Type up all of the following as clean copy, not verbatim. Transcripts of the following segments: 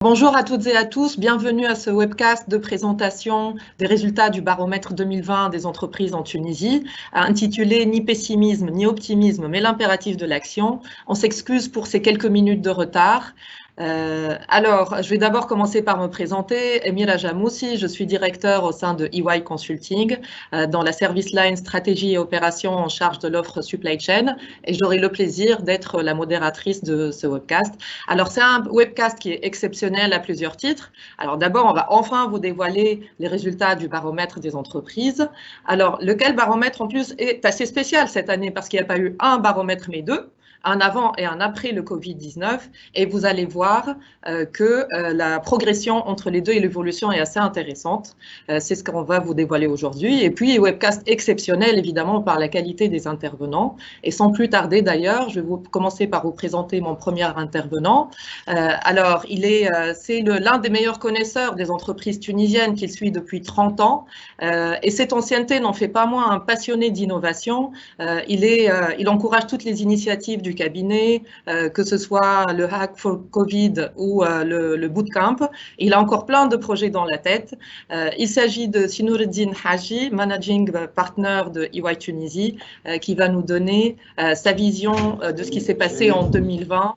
Bonjour à toutes et à tous, bienvenue à ce webcast de présentation des résultats du baromètre 2020 des entreprises en Tunisie, intitulé « Ni pessimisme ni optimisme, mais l'impératif de l'action ». On s'excuse pour ces quelques minutes de retard. Alors, je vais d'abord commencer par me présenter. Emira Jamoussi, je suis directeur au sein de EY Consulting dans la service line stratégie et opération en charge de l'offre supply chain et j'aurai le plaisir d'être la modératrice de ce webcast. Alors, c'est un webcast qui est exceptionnel à plusieurs titres. Alors, d'abord, on va enfin vous dévoiler les résultats du baromètre des entreprises. Alors, lequel baromètre en plus est assez spécial cette année parce qu'il n'y a pas eu un baromètre mais deux. Un avant et un après le Covid-19, et vous allez voir que la progression entre les deux et l'évolution est assez intéressante. C'est ce qu'on va vous dévoiler aujourd'hui. Et puis, webcast exceptionnel, évidemment, par la qualité des intervenants. Et sans plus tarder, d'ailleurs, je vais commencer par vous présenter mon premier intervenant. Alors, c'est l'un des meilleurs connaisseurs des entreprises tunisiennes qu'il suit depuis 30 ans. Et cette ancienneté n'en fait pas moins un passionné d'innovation. Il encourage toutes les initiatives du cabinet, que ce soit le Hack for Covid ou le Bootcamp. Il a encore plein de projets dans la tête. Il s'agit de Sinoureddine Haji, Managing Partner de EY Tunisie, qui va nous donner sa vision de ce qui s'est passé en 2020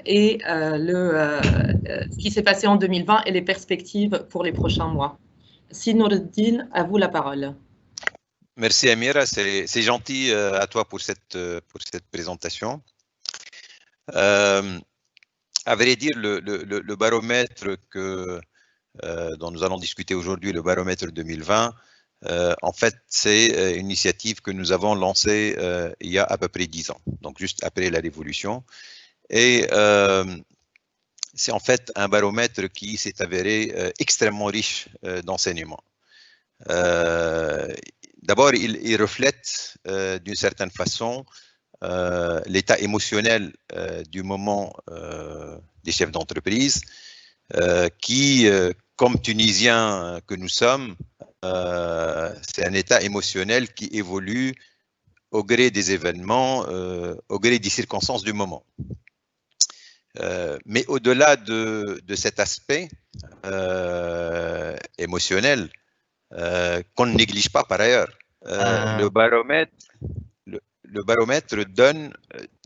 et ce qui s'est passé en 2020 et les perspectives pour les prochains mois. Sinoureddine, à vous la parole. Merci Amira, c'est gentil à toi pour cette présentation. À vrai dire, le baromètre dont nous allons discuter aujourd'hui, le baromètre 2020, en fait, c'est une initiative que nous avons lancée il y a à peu près 10 ans, donc juste après la Révolution. Et c'est en fait un baromètre qui s'est avéré extrêmement riche d'enseignements. D'abord, il reflète d'une certaine façon l'état émotionnel du moment des chefs d'entreprise qui, comme Tunisiens que nous sommes, c'est un état émotionnel qui évolue au gré des événements, au gré des circonstances du moment. Mais au-delà de cet aspect émotionnel, qu'on ne néglige pas par ailleurs, le baromètre donne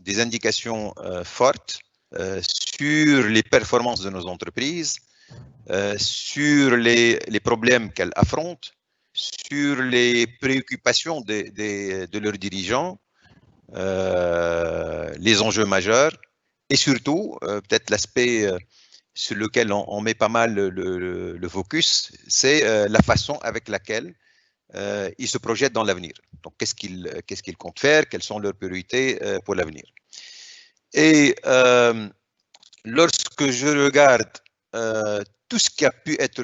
des indications fortes sur les performances de nos entreprises, sur les problèmes qu'elles affrontent, sur les préoccupations de leurs dirigeants, les enjeux majeurs, et surtout, peut-être l'aspect sur lequel on met pas mal le focus, c'est la façon avec laquelle ils se projettent dans l'avenir. Donc, qu'est-ce qu'ils comptent faire, quelles sont leurs priorités pour l'avenir. Et lorsque je regarde tout ce qui a pu être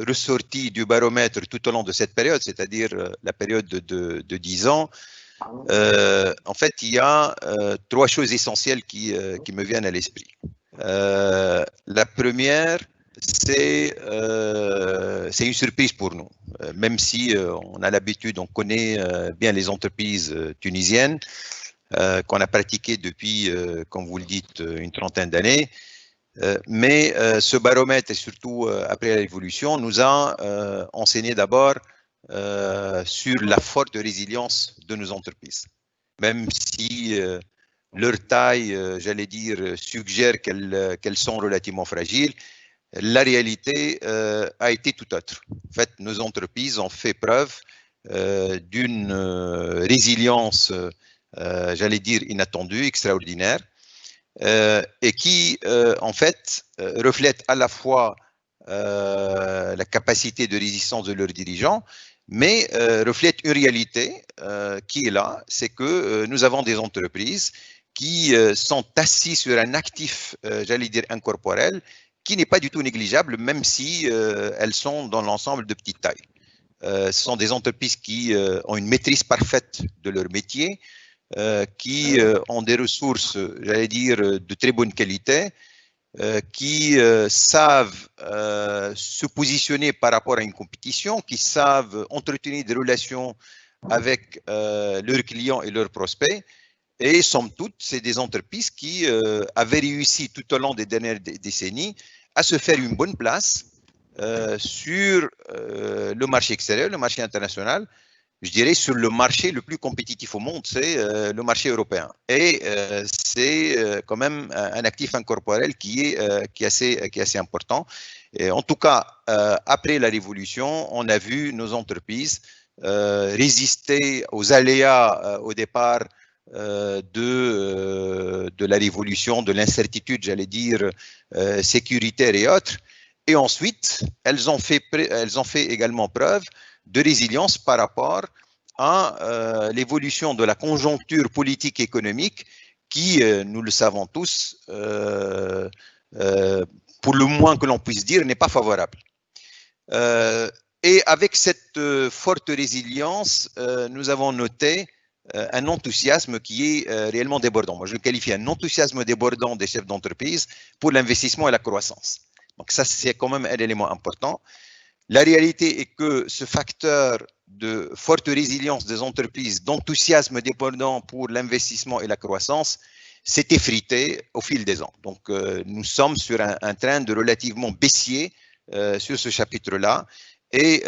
ressorti du baromètre tout au long de cette période, c'est-à-dire la période de 10 ans, en fait, il y a 3 choses essentielles qui me viennent à l'esprit. La première, c'est une surprise pour nous, même si on a l'habitude, on connaît bien les entreprises tunisiennes qu'on a pratiquées depuis, comme vous le dites, une trentaine d'années. Mais ce baromètre, et surtout après la Révolution, nous a enseigné d'abord sur la forte résilience de nos entreprises. Même si leur taille, j'allais dire, suggère qu'elles sont relativement fragiles, la réalité a été tout autre. En fait, nos entreprises ont fait preuve d'une résilience, j'allais dire, inattendue, extraordinaire, et qui, en fait, reflète à la fois la capacité de résistance de leurs dirigeants, mais reflète une réalité qui est là, c'est que nous avons des entreprises qui sont assises sur un actif, j'allais dire, incorporel, qui n'est pas du tout négligeable, même si elles sont dans l'ensemble de petite taille. Ce sont des entreprises qui ont une maîtrise parfaite de leur métier, qui ont des ressources, j'allais dire, de très bonne qualité, qui savent se positionner par rapport à une compétition, qui savent entretenir des relations avec leurs clients et leurs prospects. Et somme toute, c'est des entreprises qui avaient réussi tout au long des dernières décennies à se faire une bonne place sur le marché extérieur, le marché international. Je dirais sur le marché le plus compétitif au monde, c'est le marché européen. Et c'est quand même un actif incorporel qui est assez important. Et en tout cas, après la Révolution, on a vu nos entreprises résister aux aléas au départ de la Révolution, de l'incertitude, j'allais dire, sécuritaire et autres. Et ensuite, elles ont fait également preuve de résilience par rapport à l'évolution de la conjoncture politique et économique qui, nous le savons tous, pour le moins que l'on puisse dire, n'est pas favorable. Et avec cette forte résilience, nous avons noté un enthousiasme qui est réellement débordant. Moi, je le qualifie un enthousiasme débordant des chefs d'entreprise pour l'investissement et la croissance. Donc ça, c'est quand même un élément important. La réalité est que ce facteur de forte résilience des entreprises, d'enthousiasme débordant pour l'investissement et la croissance, s'est effrité au fil des ans. Donc, nous sommes sur un train de relativement baissier sur ce chapitre-là. Et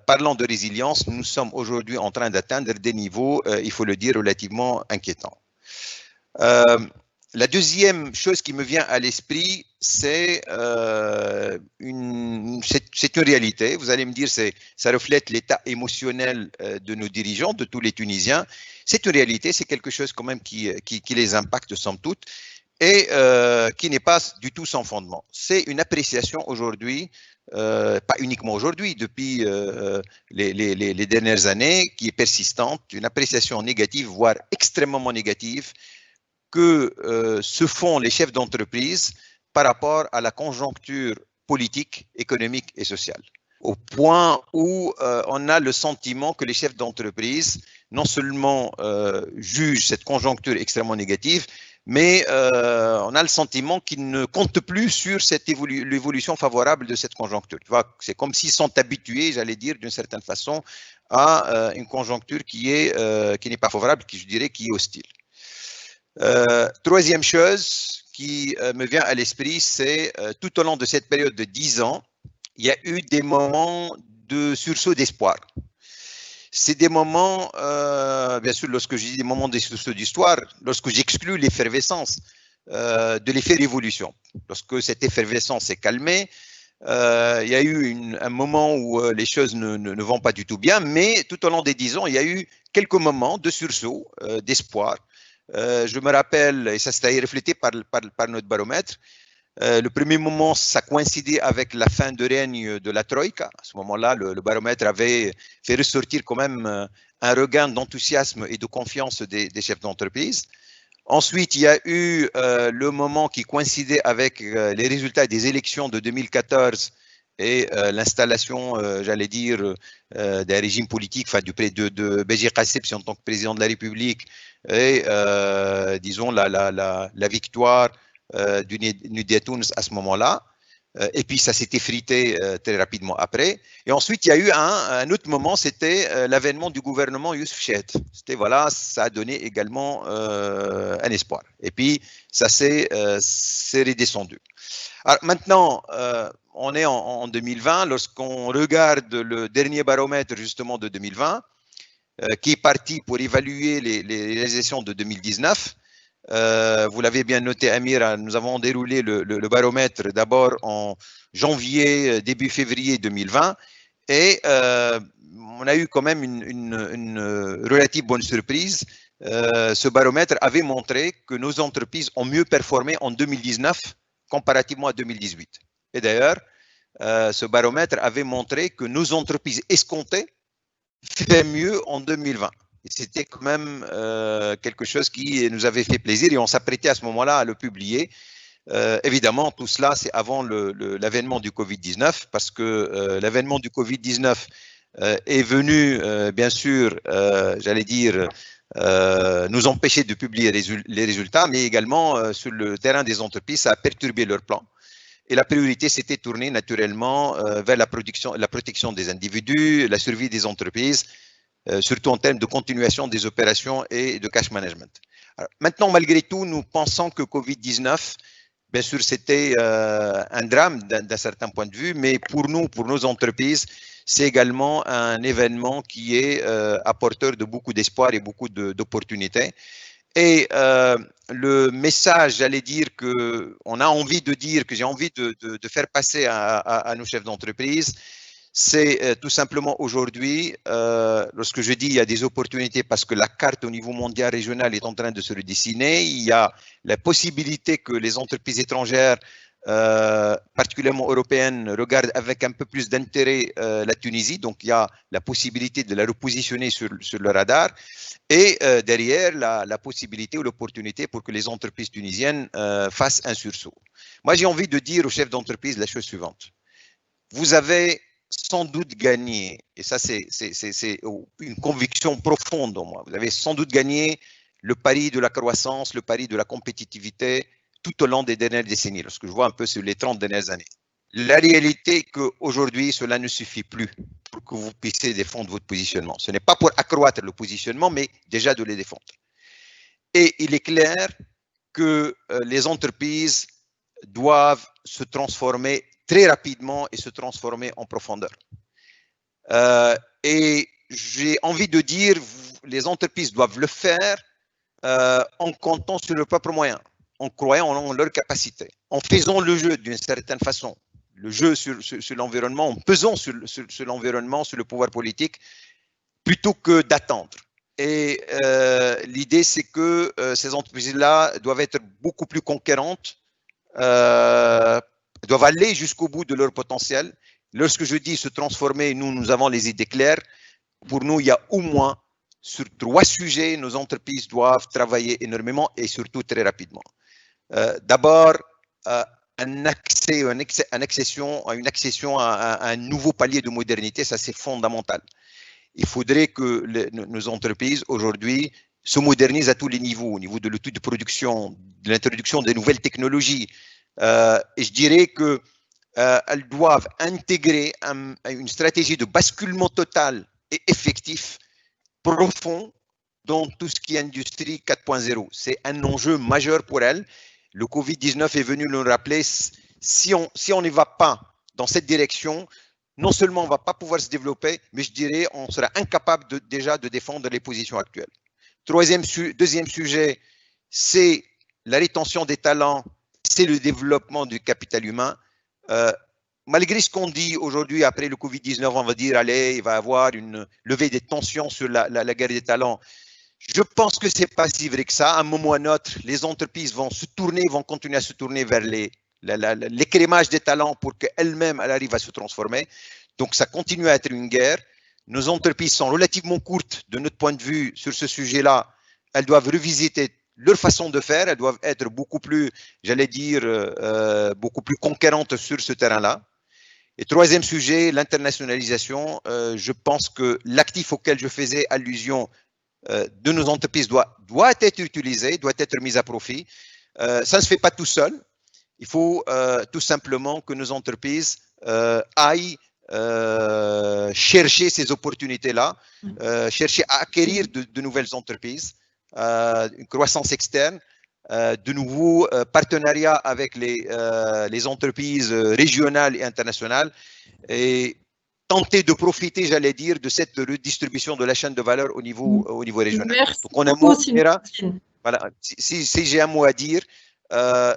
parlant de résilience, nous sommes aujourd'hui en train d'atteindre des niveaux, il faut le dire, relativement inquiétants. La deuxième chose qui me vient à l'esprit, c'est une réalité. Vous allez me dire, ça reflète l'état émotionnel de nos dirigeants, de tous les Tunisiens. C'est une réalité, c'est quelque chose quand même qui les impacte somme toute et qui n'est pas du tout sans fondement. C'est une appréciation aujourd'hui, pas uniquement aujourd'hui, depuis les dernières années, qui est persistante, une appréciation négative, voire extrêmement négative, que se font les chefs d'entreprise par rapport à la conjoncture politique, économique et sociale. Au point où on a le sentiment que les chefs d'entreprise non seulement jugent cette conjoncture extrêmement négative, mais on a le sentiment qu'ils ne comptent plus sur l'évolution favorable de cette conjoncture. C'est comme s'ils sont habitués, j'allais dire, d'une certaine façon, à une conjoncture qui n'est pas favorable, qui, je dirais, qui est hostile. Troisième chose qui me vient à l'esprit, c'est tout au long de cette période de 10 ans, il y a eu des moments de sursaut d'espoir. C'est des moments, bien sûr, lorsque je dis des moments de sursaut d'histoire, lorsque j'exclus l'effervescence de l'effet révolution. Lorsque cette effervescence s'est calmée, il y a eu un moment où les choses ne vont pas du tout bien, mais tout au long des 10 ans, il y a eu quelques moments de sursaut, d'espoir. Je me rappelle, et ça s'est reflété par notre baromètre, le premier moment, ça coïncidait avec la fin de règne de la Troïka. À ce moment-là, le baromètre avait fait ressortir quand même un regain d'enthousiasme et de confiance des chefs d'entreprise. Ensuite, il y a eu le moment qui coïncidait avec les résultats des élections de 2014 et l'installation, j'allais dire, d'un régime politique, enfin, de Béji Casseb en tant que président de la République, et disons la victoire du Nudea Tounes à ce moment-là. Et puis ça s'est effrité très rapidement après. Et ensuite, il y a eu un autre moment, c'était l'avènement du gouvernement Youssef Chahid. C'était voilà, ça a donné également un espoir. Et puis ça s'est redescendu. Alors maintenant, on est en 2020. Lorsqu'on regarde le dernier baromètre justement de 2020, qui est parti pour évaluer les réalisations de 2019. Vous l'avez bien noté, Amir, nous avons déroulé le baromètre d'abord en janvier, début février 2020, et on a eu quand même une relative bonne surprise. Ce baromètre avait montré que nos entreprises ont mieux performé en 2019 comparativement à 2018. Et d'ailleurs, ce baromètre avait montré que nos entreprises escomptées fait mieux en 2020. Et c'était quand même quelque chose qui nous avait fait plaisir et on s'apprêtait à ce moment-là à le publier. Évidemment, tout cela, c'est avant l'avènement du Covid-19 parce que l'avènement du Covid-19 est venu, bien sûr, j'allais dire, nous empêcher de publier les résultats, mais également sur le terrain des entreprises, ça a perturbé leur plan. Et la priorité s'était tournée naturellement vers la protection des individus, la survie des entreprises, surtout en termes de continuation des opérations et de cash management. Alors, maintenant, malgré tout, nous pensons que Covid-19, bien sûr, c'était un drame d'un certain point de vue, mais pour nous, pour nos entreprises, c'est également un événement qui est apporteur de beaucoup d'espoir et beaucoup d'opportunités. Et le message, j'allais dire que on a envie de dire, que j'ai envie de faire passer à nos chefs d'entreprise, c'est tout simplement aujourd'hui, lorsque je dis il y a des opportunités parce que la carte au niveau mondial régional est en train de se redessiner, il y a la possibilité que les entreprises étrangères, particulièrement européennes, regardent avec un peu plus d'intérêt la Tunisie, donc il y a la possibilité de la repositionner sur le radar, et derrière la possibilité ou l'opportunité pour que les entreprises tunisiennes fassent un sursaut. Moi j'ai envie de dire aux chefs d'entreprise la chose suivante, vous avez sans doute gagné, et ça c'est une conviction profonde en moi, vous avez sans doute gagné le pari de la croissance, le pari de la compétitivité tout au long des dernières décennies, lorsque je vois un peu sur les 30 dernières années. La réalité est qu'aujourd'hui, cela ne suffit plus pour que vous puissiez défendre votre positionnement. Ce n'est pas pour accroître le positionnement, mais déjà de les défendre. Et il est clair que les entreprises doivent se transformer très rapidement et se transformer en profondeur. Et j'ai envie de dire, les entreprises doivent le faire en comptant sur leurs propres moyens, en croyant en leur capacité, en faisant le jeu d'une certaine façon, le jeu sur l'environnement, en pesant sur l'environnement, sur le pouvoir politique, plutôt que d'attendre. Et l'idée, c'est que ces entreprises-là doivent être beaucoup plus conquérantes, doivent aller jusqu'au bout de leur potentiel. Lorsque je dis se transformer, nous avons les idées claires. Pour nous, il y a au moins sur 3 sujets, nos entreprises doivent travailler énormément et surtout très rapidement. D'abord, une accession à un nouveau palier de modernité, ça c'est fondamental. Il faudrait que nos entreprises aujourd'hui se modernisent à tous les niveaux, au niveau de l'outil de production, de l'introduction des nouvelles technologies. Et je dirais que elles doivent intégrer une stratégie de basculement total et effectif, profond, dans tout ce qui est industrie 4.0. C'est un enjeu majeur pour elles. Le Covid-19 est venu nous rappeler, si on n'y va pas dans cette direction, non seulement on ne va pas pouvoir se développer, mais je dirais on sera incapable déjà de défendre les positions actuelles. Deuxième sujet, c'est la rétention des talents, c'est le développement du capital humain. Malgré ce qu'on dit aujourd'hui, après le Covid-19, on va dire, allez, il va y avoir une levée des tensions sur la guerre des talents. Je pense que ce n'est pas si vrai que ça. À un moment ou à un autre, les entreprises vont continuer à se tourner vers l'écrémage des talents pour qu'elles-mêmes arrivent à se transformer. Donc, ça continue à être une guerre. Nos entreprises sont relativement courtes de notre point de vue sur ce sujet-là. Elles doivent revisiter leur façon de faire. Elles doivent être beaucoup plus, j'allais dire, beaucoup plus conquérantes sur ce terrain-là. Et troisième sujet, l'internationalisation. Je pense que l'actif auquel je faisais allusion de nos entreprises doit être utilisé, doit être mis à profit. Ça ne se fait pas tout seul. Il faut tout simplement que nos entreprises aillent chercher ces opportunités-là, chercher à acquérir de nouvelles entreprises, une croissance externe, de nouveaux partenariats avec les entreprises régionales et internationales et tenter de profiter, j'allais dire, de cette redistribution de la chaîne de valeur au niveau régional. Merci. Donc, on a un mot, voilà, si j'ai un mot à dire,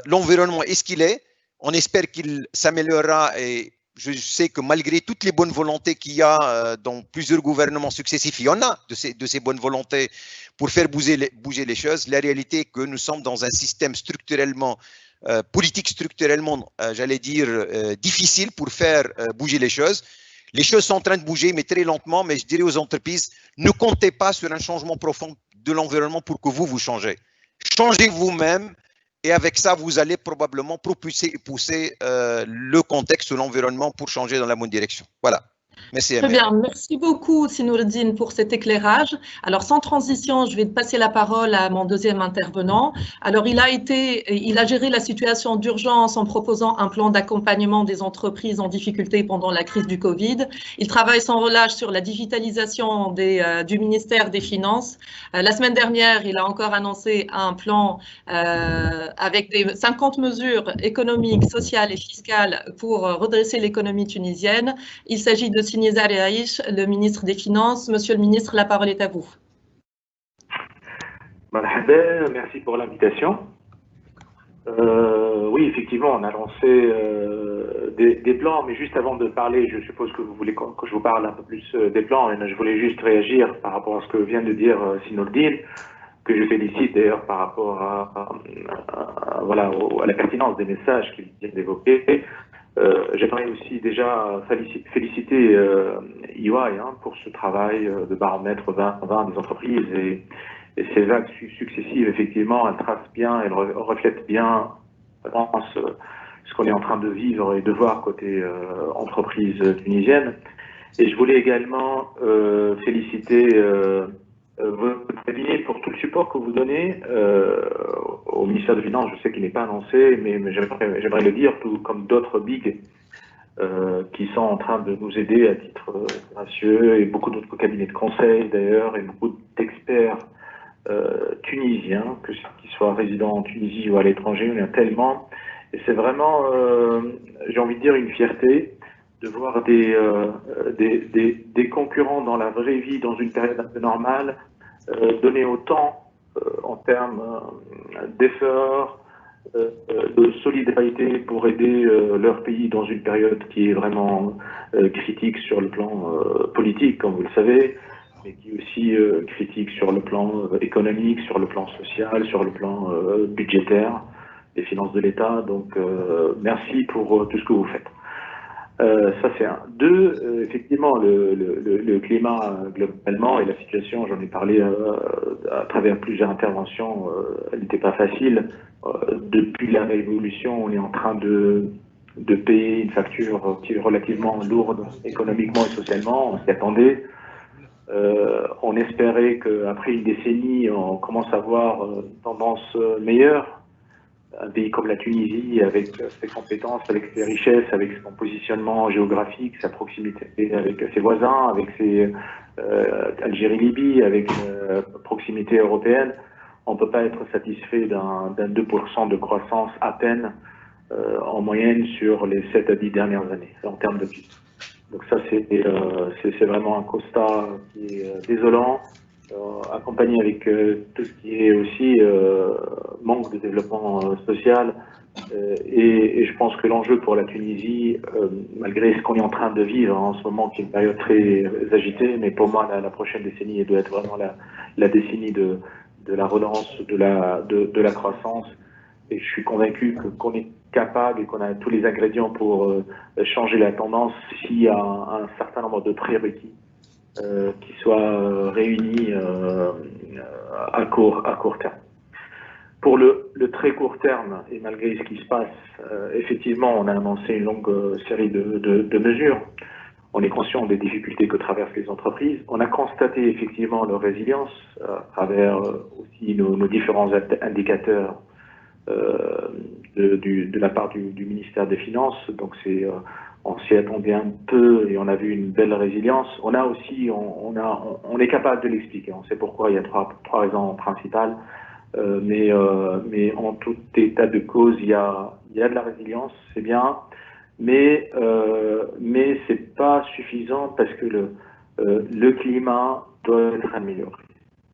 l'environnement est ce qu'il est. On espère qu'il s'améliorera et je sais que malgré toutes les bonnes volontés qu'il y a dans plusieurs gouvernements successifs, il y en a de ces bonnes volontés pour faire bouger les choses. La réalité est que nous sommes dans un système structurellement, politique structurellement, j'allais dire, difficile pour faire bouger les choses. Les choses sont en train de bouger, mais très lentement. Mais je dirais aux entreprises, ne comptez pas sur un changement profond de l'environnement pour que vous changez. Changez vous-même et avec ça, vous allez probablement pousser le contexte, l'environnement pour changer dans la bonne direction. Voilà. Merci, Très Amir. bien, merci beaucoup Sinourdine pour cet éclairage. Alors sans transition, je vais passer la parole à mon deuxième intervenant. Alors il a géré la situation d'urgence en proposant un plan d'accompagnement des entreprises en difficulté pendant la crise du Covid. Il travaille sans relâche sur la digitalisation du ministère des Finances. La semaine dernière, il a encore annoncé un plan avec 50 mesures économiques, sociales et fiscales pour redresser l'économie tunisienne. Il s'agit de Sinezar Aïch, le ministre des Finances. Monsieur le ministre, la parole est à vous. Merci pour l'invitation. Oui, effectivement, on a lancé des plans, mais juste avant de parler, je suppose que vous voulez que je vous parle un peu plus des plans, et je voulais juste réagir par rapport à ce que vient de dire Sinourdine, que je félicite d'ailleurs par rapport voilà, à la pertinence des messages qu'il vient d'évoquer. J'aimerais aussi déjà féliciter EY pour ce travail de baromètre 2020 des entreprises et ces vagues successives, effectivement, elles tracent bien, elles reflètent bien, je pense, ce qu'on est en train de vivre et de voir côté entreprise tunisienne. Et je voulais également féliciter votre cabinet pour tout le support que vous donnez au ministère des Finances. Je sais qu'il n'est pas annoncé, mais j'aimerais le dire, tout comme d'autres bigs qui sont en train de nous aider à titre gracieux, et beaucoup d'autres cabinets de conseil d'ailleurs, et beaucoup d'experts tunisiens, qu'ils soient résidents en Tunisie ou à l'étranger. Il y en a tellement. Et c'est vraiment, j'ai envie de dire, une fierté de voir des concurrents dans la vraie vie, dans une période un peu normale, donner autant en termes d'efforts, de solidarité pour aider leur pays dans une période qui est vraiment critique sur le plan politique, comme vous le savez, mais qui est aussi critique sur le plan économique, sur le plan social, sur le plan budgétaire, des finances de l'État. Donc, merci pour tout ce que vous faites. Ça, c'est un. Deux, effectivement, le climat globalement et la situation, j'en ai parlé à travers plusieurs interventions, elle n'était pas facile. Depuis la révolution, on est en train de payer une facture qui est relativement lourde économiquement et socialement. On s'y attendait. On espérait qu'après une décennie, on commence à voir une tendance meilleure. Un pays comme la Tunisie, avec ses compétences, avec ses richesses, avec son positionnement géographique, sa proximité avec ses voisins, avec ses Algérie-Libye, avec proximité européenne, on ne peut pas être satisfait d'un 2% de croissance à peine en moyenne sur les 7 à 10 dernières années, en termes de PIB. Donc ça, c'est vraiment un constat qui est désolant, accompagné avec tout ce qui est aussi manque de développement social. Et je pense que l'enjeu pour la Tunisie, malgré ce qu'on est en train de vivre en ce moment, qui est une période très agitée, mais pour moi, la prochaine décennie, elle doit être vraiment la décennie de la relance, de la croissance. Et je suis convaincu qu'on est capable et qu'on a tous les ingrédients pour changer la tendance s'il y a un certain nombre de prérequis qui soient réunis à court terme. Pour le très court terme, et malgré ce qui se passe, effectivement, on a annoncé une longue série de mesures. On est conscient des difficultés que traversent les entreprises. On a constaté effectivement leur résilience à travers aussi nos différents indicateurs de la part du ministère des Finances. Donc on s'y attendait un peu et on a vu une belle résilience. On a aussi, on est capable de l'expliquer. On sait pourquoi. Il y a trois raisons principales. Mais en tout état de cause, il y a de la résilience, c'est bien, mais c'est pas suffisant parce que le climat doit être amélioré.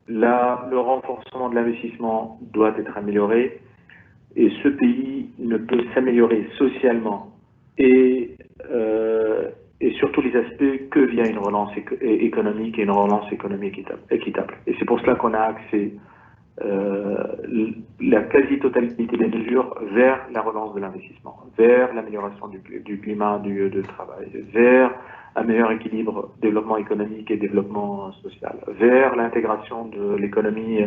Le renforcement de l'investissement doit être amélioré, et ce pays ne peut s'améliorer socialement et sur tous les aspects que via une relance économique et une relance économique équitable. Et c'est pour cela qu'on a axé la quasi-totalité des mesures vers la relance de l'investissement, vers l'amélioration du climat de travail, vers un meilleur équilibre développement économique et développement social, vers l'intégration de l'économie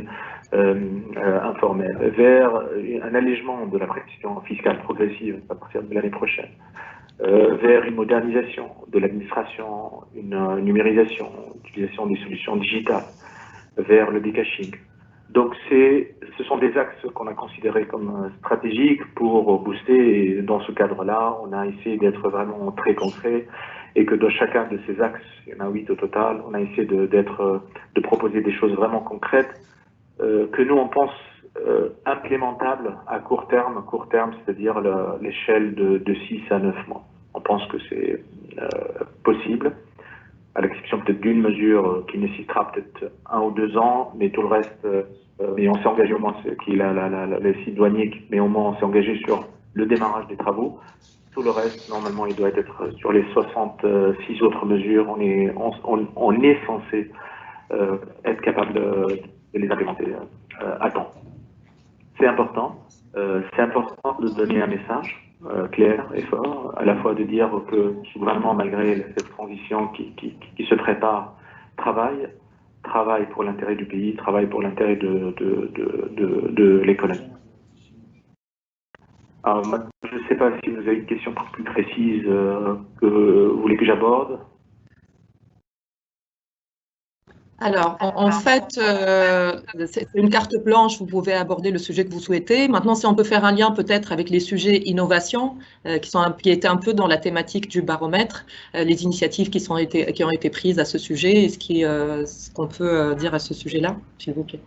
informelle, vers un allègement de la pression fiscale progressive à partir de l'année prochaine, vers une modernisation, de l'administration, une numérisation, utilisation des solutions digitales vers le decaching. Donc ce sont des axes qu'on a considérés comme stratégiques pour booster, et dans ce cadre-là, on a essayé d'être vraiment très concret, et que dans chacun de ces axes, il y en a 8 au total, on a essayé de proposer des choses vraiment concrètes que nous on pense implémentables à court terme, c'est-à-dire l'échelle de 6 à 9 mois. On pense que c'est possible, à l'exception peut-être d'une mesure qui nécessitera peut-être 1 ou 2 ans, mais tout le reste, mais on s'est engagé au moins, les sites douaniers, mais au moins on s'est engagé sur le démarrage des travaux. Tout le reste, normalement, il doit être sur les 66 autres mesures, on est censé être capable de les implémenter à temps. C'est important de donner un message clair et fort, à la fois de dire que ce gouvernement, malgré cette transition qui se prépare, travaille pour l'intérêt du pays, travaille pour l'intérêt de l'économie. Alors, je ne sais pas si vous avez une question plus précise que vous voulez que j'aborde. Alors, en fait, c'est une carte blanche, vous pouvez aborder le sujet que vous souhaitez. Maintenant, si on peut faire un lien peut-être avec les sujets innovation, qui étaient un peu dans la thématique du baromètre, les initiatives qui ont été prises à ce sujet, et ce qu'on peut dire à ce sujet-là, s'il vous plaît.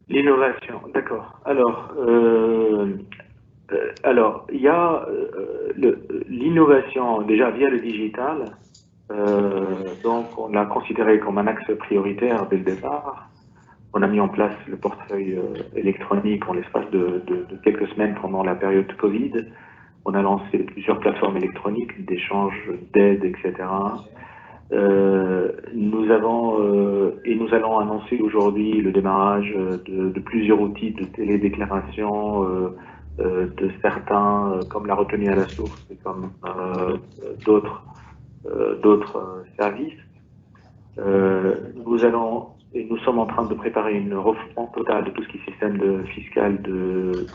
L'innovation, d'accord. Alors, il y a l'innovation déjà via le digital. Donc, on l'a considéré comme un axe prioritaire dès le départ. On a mis en place le portefeuille électronique en l'espace de quelques semaines pendant la période Covid. On a lancé plusieurs plateformes électroniques d'échange d'aide, etc. Nous allons annoncer aujourd'hui le démarrage de plusieurs outils de télédéclaration, de certains, comme la retenue à la source, et comme d'autres services. Nous sommes en train de préparer une refonte totale de tout ce qui est système fiscal de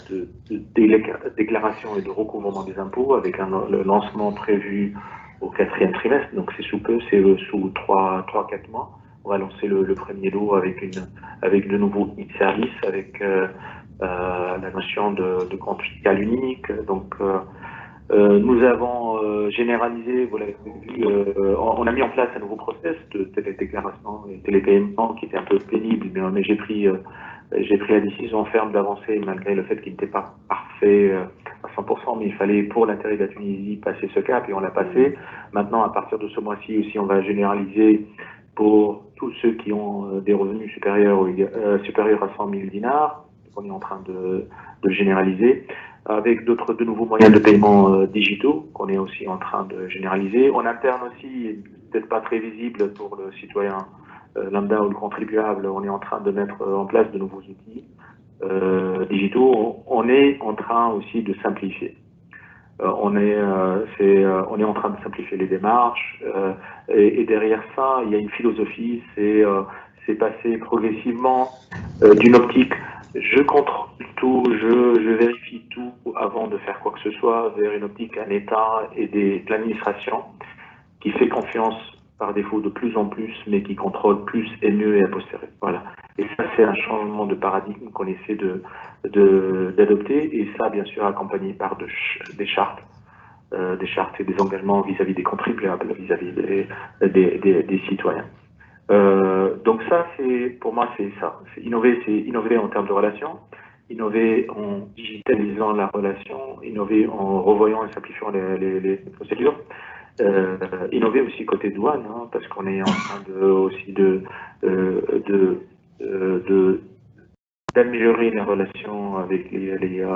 déclaration et de recouvrement des impôts, avec le lancement prévu au 4e trimestre, donc c'est sous peu, c'est sous 3-4 mois. On va lancer le premier lot avec de nouveaux services, avec la notion de compte fiscal unique. Donc nous avons généralisé, vous l'avez vu, on a mis en place un nouveau process de télédéclaration et télépaiement qui était un peu pénible, mais j'ai pris la décision ferme d'avancer malgré le fait qu'il n'était pas parfait à 100%, mais il fallait, pour l'intérêt de la Tunisie, passer ce cap, et on l'a passé. Maintenant, à partir de ce mois-ci aussi, on va généraliser pour tous ceux qui ont des revenus supérieurs à 100 000 dinars. On est en train de le généraliser, avec de nouveaux moyens de paiement digitaux qu'on est aussi en train de généraliser. En interne aussi, peut-être pas très visible pour le citoyen lambda ou le contribuable, on est en train de mettre en place de nouveaux outils digitaux. On est en train aussi de simplifier. On est en train de simplifier les démarches, et derrière ça, il y a une philosophie, c'est passer progressivement d'une optique je contrôle tout, je vérifie tout avant de faire quoi que ce soit, vers une optique, un État et de l'administration qui fait confiance par défaut de plus en plus, mais qui contrôle plus et mieux et a posteriori. Voilà. Et ça, c'est un changement de paradigme qu'on essaie d'adopter, et ça, bien sûr, accompagné par des chartes et des engagements vis-à-vis des contribuables, vis-à-vis des citoyens. Donc ça, pour moi, c'est ça. C'est innover en termes de relations, innover en digitalisant la relation, innover en revoyant et simplifiant les procédures, innover aussi côté douane, hein, parce qu'on est en train d'améliorer les relations avec les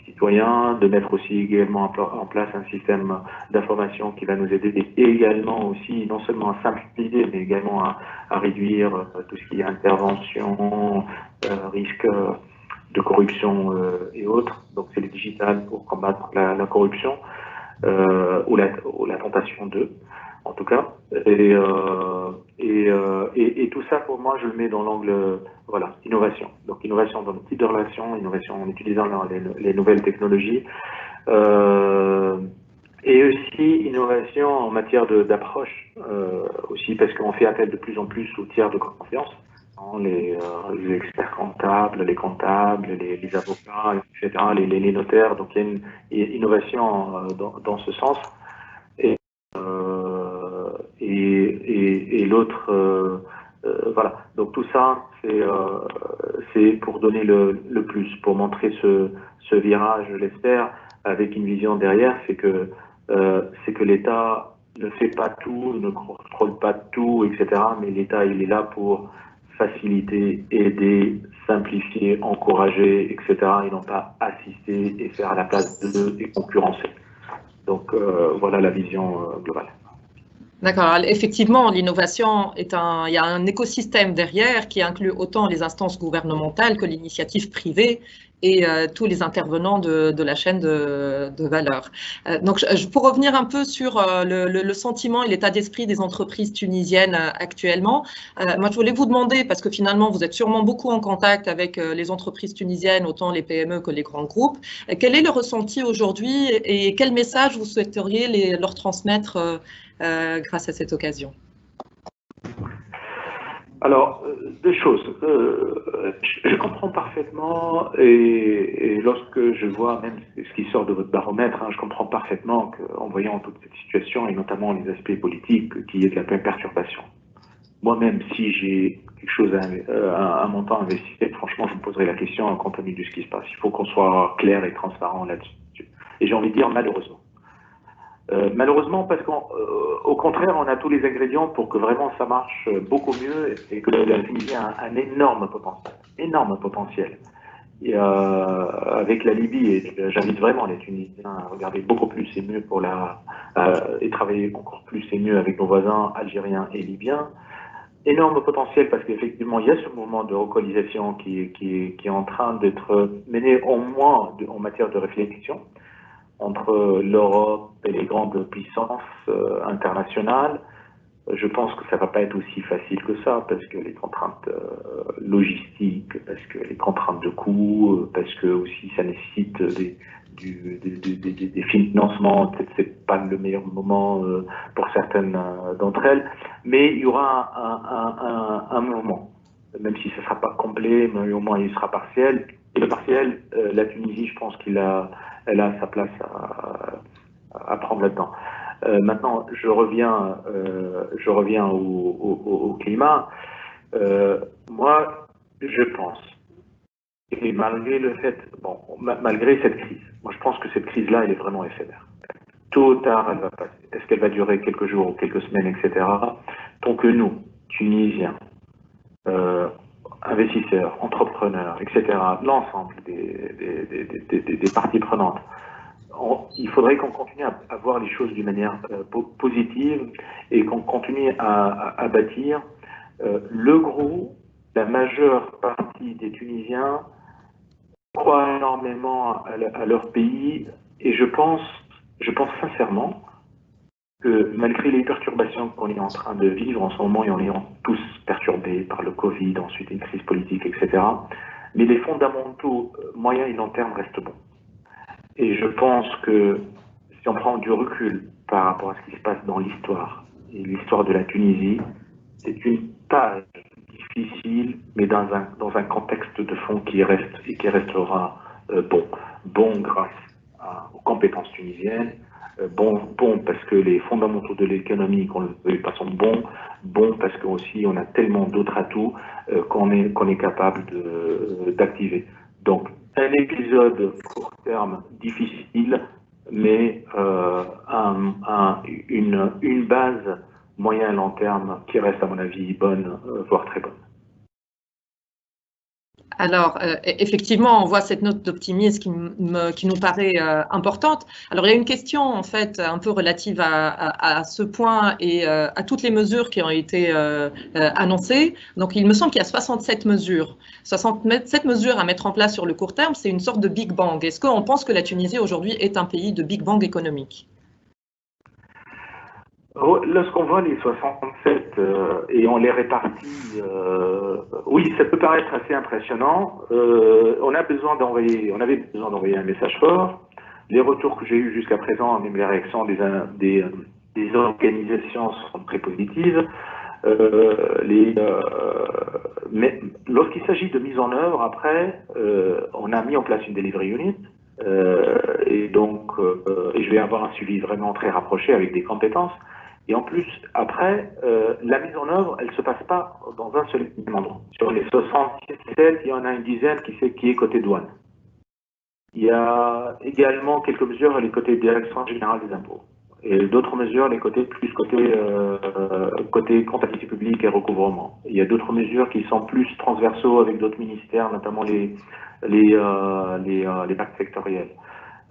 citoyens, de mettre aussi également en place un système d'information qui va nous aider, et également aussi non seulement à simplifier, mais également à réduire tout ce qui est intervention, risque de corruption et autres. Donc c'est le digital pour combattre la corruption ou la tentation d'eux, en tout cas. Et tout ça, pour moi, je le mets dans l'angle, voilà, innovation. Donc innovation dans le type de relation, innovation en utilisant les nouvelles technologies, Et aussi innovation en matière d'approche, aussi parce qu'on fait appel de plus en plus aux tiers de confiance, hein, les experts comptables, les avocats, etc., les notaires. Donc il y a une innovation dans ce sens. Et, l'autre, voilà. Donc tout ça, c'est pour donner le plus, pour montrer ce virage, je l'espère, avec une vision derrière, c'est que l'État ne fait pas tout, ne contrôle pas tout, etc. Mais l'État, il est là pour faciliter, aider, simplifier, encourager, etc. Et non pas assister et faire à la place d'eux et concurrencer. Donc voilà la vision globale. D'accord. Effectivement, l'innovation il y a un écosystème derrière qui inclut autant les instances gouvernementales que l'initiative privée et tous les intervenants de la chaîne de valeur. Donc, pour revenir un peu sur le sentiment et l'état d'esprit des entreprises tunisiennes actuellement, moi, je voulais vous demander, parce que finalement, vous êtes sûrement beaucoup en contact avec les entreprises tunisiennes, autant les PME que les grands groupes, quel est le ressenti aujourd'hui et quel message vous souhaiteriez leur transmettre grâce à cette occasion? Alors, deux choses. Je comprends parfaitement, et lorsque je vois même ce qui sort de votre baromètre, hein, je comprends parfaitement qu'en voyant toute cette situation, et notamment les aspects politiques, qu'il y ait de la perturbation. Moi-même, si j'ai quelque chose, un montant à investir, franchement, je me poserai la question compte tenu de ce qui se passe. Il faut qu'on soit clair et transparent là-dessus. Et j'ai envie de dire malheureusement. Malheureusement, parce qu'au contraire, on a tous les ingrédients pour que vraiment ça marche beaucoup mieux et que la Tunisie a un énorme potentiel. Et, avec la Libye, et j'invite vraiment les Tunisiens à regarder beaucoup plus et mieux et travailler encore plus et mieux avec nos voisins algériens et libyens. Énorme potentiel parce qu'effectivement, il y a ce mouvement de relocalisation qui est en train d'être mené au moins en matière de réflexion entre l'Europe et les grandes puissances internationales. Je pense que ça ne va pas être aussi facile que ça, parce que les contraintes logistiques, parce que les contraintes de coûts, parce que aussi ça nécessite des financements. Peut-être c'est pas le meilleur moment pour certaines d'entre elles, mais il y aura un mouvement, même si ce ne sera pas complet, mais au moins il sera partiel. Et le partiel, la Tunisie, je pense elle a sa place à prendre là-dedans. Maintenant, je reviens au climat. Moi, je pense, et malgré le fait, malgré cette crise, moi je pense que cette crise-là, elle est vraiment éphémère. Tôt ou tard, elle va passer. Est-ce qu'elle va durer quelques jours ou quelques semaines, etc. Tant que nous, Tunisiens, investisseurs, entrepreneurs, etc., l'ensemble des parties prenantes, il faudrait qu'on continue à voir les choses d'une manière positive et qu'on continue à bâtir. La majeure partie des Tunisiens croient énormément à leur pays, et je pense sincèrement que malgré les perturbations qu'on est en train de vivre en ce moment, et on est tous perturbés par le Covid, ensuite une crise politique, etc., mais les fondamentaux moyen et long terme restent bons. Et je pense que si on prend du recul par rapport à ce qui se passe dans l'histoire, et l'histoire de la Tunisie, c'est une page difficile, mais dans un contexte de fond qui reste et qui restera bon grâce aux compétences tunisiennes, bon parce que les fondamentaux de l'économie, qu'on ne le veuille pas, sont bon parce qu'aussi on a tellement d'autres atouts qu'on est capable d'activer. Donc, un épisode court terme difficile, mais une base moyen et long terme qui reste, à mon avis, bonne, voire très bonne. Alors, effectivement, on voit cette note d'optimisme qui nous paraît importante. Alors, il y a une question, en fait, un peu relative à ce point et à toutes les mesures qui ont été annoncées. Donc, il me semble qu'il y a 67 mesures. 67 mesures à mettre en place sur le court terme, c'est une sorte de Big Bang. Est-ce qu'on pense que la Tunisie, aujourd'hui, est un pays de Big Bang économique ? Lorsqu'on voit les 67 et on les répartit, oui, ça peut paraître assez impressionnant. On avait besoin d'envoyer un message fort Les retours que j'ai eus jusqu'à présent, même les réactions des organisations sont très positives. Mais lorsqu'il s'agit de mise en œuvre, après, on a mis en place une delivery unit, et donc je vais avoir un suivi vraiment très rapproché avec des compétences. Et en plus, après, la mise en œuvre, elle ne se passe pas dans un seul endroit. Sur les 67, il y en a une dizaine qui est côté douane. Il y a également quelques mesures les côtés direction générale des impôts. Et d'autres mesures côté comptabilité publique et recouvrement. Il y a d'autres mesures qui sont plus transversaux avec d'autres ministères, notamment les pactes sectoriels.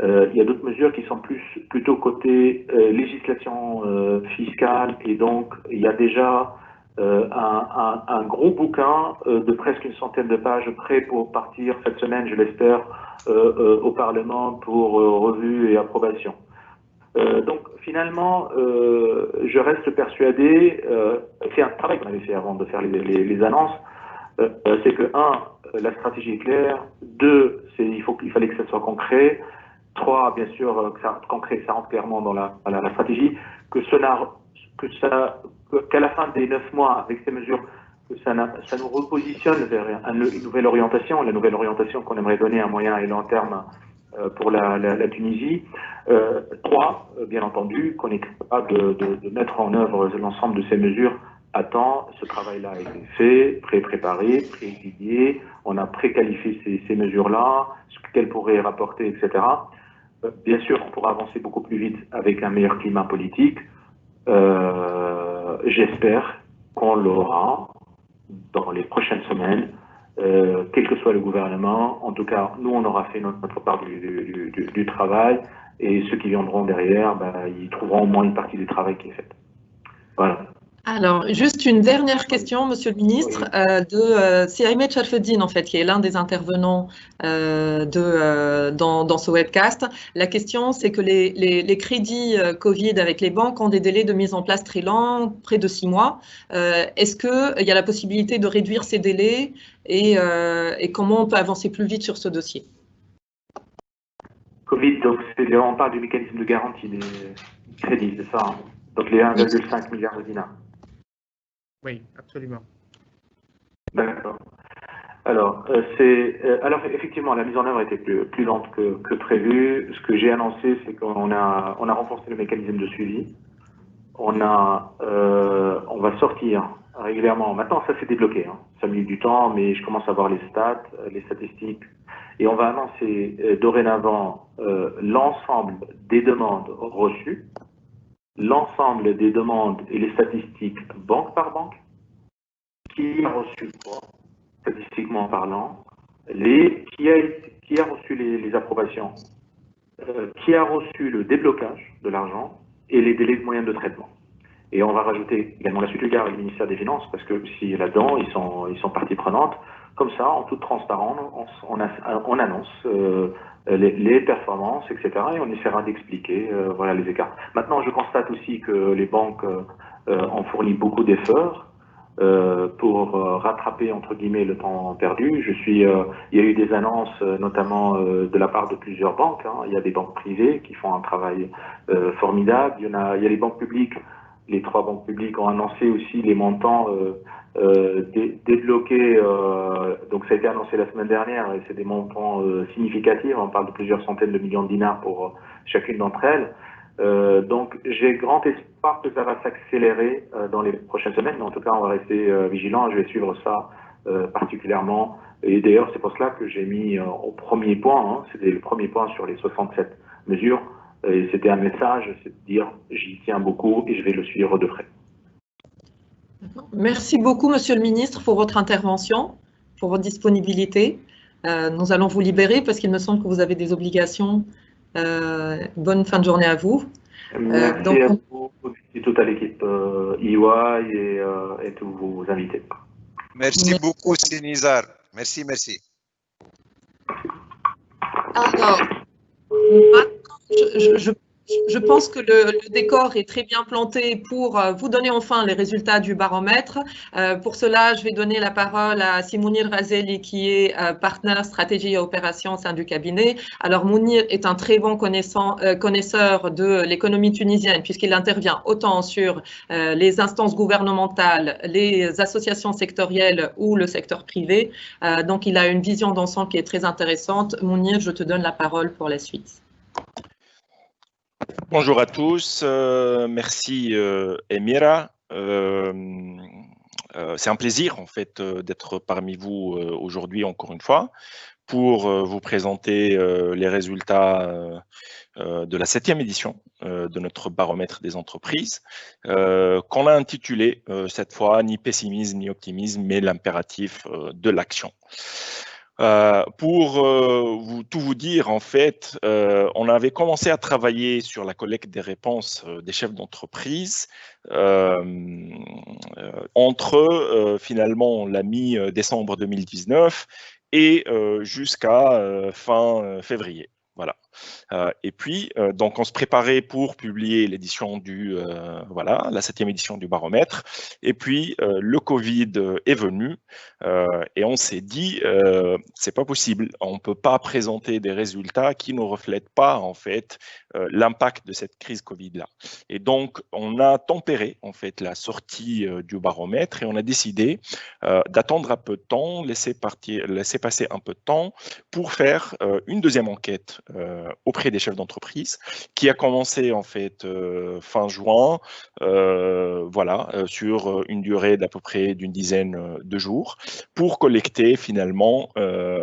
Il y a d'autres mesures qui sont plutôt côté législation fiscale, et donc il y a déjà un gros bouquin de presque une centaine de pages prêt pour partir cette semaine, je l'espère, au Parlement pour revue et approbation. Donc finalement, je reste persuadé, c'est un travail qu'on avait fait avant de faire les annonces, c'est que 1, la stratégie est claire, 2, il fallait que ça soit concret, 3, bien sûr, concret, ça rentre clairement dans la stratégie, qu'à la fin des 9 mois, avec ces mesures, que ça nous repositionne vers une nouvelle orientation, la nouvelle orientation qu'on aimerait donner à moyen et long terme pour la Tunisie. 3, bien entendu, qu'on est capable de mettre en œuvre l'ensemble de ces mesures à temps. Ce travail-là a été fait, préparé, préétudié. On a préqualifié ces mesures-là, ce qu'elles pourraient rapporter, etc. Bien sûr, on pourra avancer beaucoup plus vite avec un meilleur climat politique. J'espère qu'on l'aura dans les prochaines semaines, quel que soit le gouvernement. En tout cas, nous, on aura fait notre part du travail, et ceux qui viendront derrière, ils trouveront au moins une partie du travail qui est fait. Voilà. Alors, juste une dernière question, Monsieur le Ministre, de Sirime Chalfeddin, en fait, qui est l'un des intervenants dans ce webcast. La question, c'est que les crédits Covid avec les banques ont des délais de mise en place très lents, près de 6 mois. Est-ce qu'il y a la possibilité de réduire ces délais et comment on peut avancer plus vite sur ce dossier? Covid, donc on parle du mécanisme de garantie des crédits, c'est ça, hein? Donc les 1,5 milliard de dinars. Oui, absolument. D'accord. Alors, effectivement, la mise en œuvre était plus lente que prévu. Ce que j'ai annoncé, c'est qu'on a renforcé le mécanisme de suivi. On va sortir régulièrement. Maintenant, ça s'est débloqué, hein. Ça a mis du temps, mais je commence à voir les statistiques. Et on va annoncer dorénavant l'ensemble des demandes reçues, l'ensemble des demandes et les statistiques banque par banque, qui a reçu quoi, statistiquement parlant, qui a reçu les approbations, qui a reçu le déblocage de l'argent et les délais de moyens de traitement. Et on va rajouter également la suite du gare et le ministère des Finances, parce que si là-dedans, ils sont partie prenante. Comme ça, en toute transparence, on annonce les performances, etc. Et on essaiera d'expliquer voilà, les écarts. Maintenant, je constate aussi que les banques ont fourni beaucoup d'efforts pour rattraper, entre guillemets, le temps perdu. Il y a eu des annonces, notamment de la part de plusieurs banques, hein. Il y a des banques privées qui font un travail formidable. Il y a les banques publiques. Les 3 banques publiques ont annoncé aussi les montants débloqués. Donc ça a été annoncé la semaine dernière, et c'est des montants significatifs. On parle de plusieurs centaines de millions de dinars pour chacune d'entre elles. Donc j'ai grand espoir que ça va s'accélérer dans les prochaines semaines, mais en tout cas on va rester vigilant. Je vais suivre ça particulièrement, et d'ailleurs c'est pour cela que j'ai mis au premier point, hein, c'était le premier point sur les 67 mesures, et c'était un message, c'est de dire j'y tiens beaucoup et je vais le suivre de près. Merci beaucoup, Monsieur le Ministre, pour votre intervention, pour votre disponibilité. Nous allons vous libérer parce qu'il me semble que vous avez des obligations. Bonne fin de journée à vous. Merci à vous et toute l'équipe EY et tous vos invités. Merci beaucoup, Sinizar. Merci. Alors, je Je pense que le décor est très bien planté pour vous donner enfin les résultats du baromètre. Pour cela, je vais donner la parole à Mounir Razeli, qui est partenaire stratégie et opération au sein du cabinet. Alors, Mounir est un très bon connaisseur de l'économie tunisienne, puisqu'il intervient autant sur les instances gouvernementales, les associations sectorielles ou le secteur privé. Donc, il a une vision d'ensemble qui est très intéressante. Mounir, je te donne la parole pour la suite. Bonjour à tous, merci Emira. C'est un plaisir en fait d'être parmi vous aujourd'hui encore une fois pour vous présenter les résultats de la 7e édition de notre baromètre des entreprises qu'on a intitulé cette fois ni pessimisme ni optimisme mais l'impératif de l'action. Pour tout vous dire, en fait, on avait commencé à travailler sur la collecte des réponses des chefs d'entreprise entre finalement la mi-décembre 2019 et jusqu'à fin février. Voilà. Et puis, donc, on se préparait pour publier l'édition voilà, la 7e édition du baromètre. Et puis, le Covid est venu et on s'est dit, c'est pas possible. On peut pas présenter des résultats qui ne reflètent pas, en fait, l'impact de cette crise Covid-là. Et donc, on a tempéré, en fait, la sortie du baromètre et on a décidé d'attendre un peu de temps, laisser passer un peu de temps pour faire une deuxième enquête auprès des chefs d'entreprise, qui a commencé en fait fin juin, voilà, sur une durée d'à peu près d'une dizaine de jours, pour collecter finalement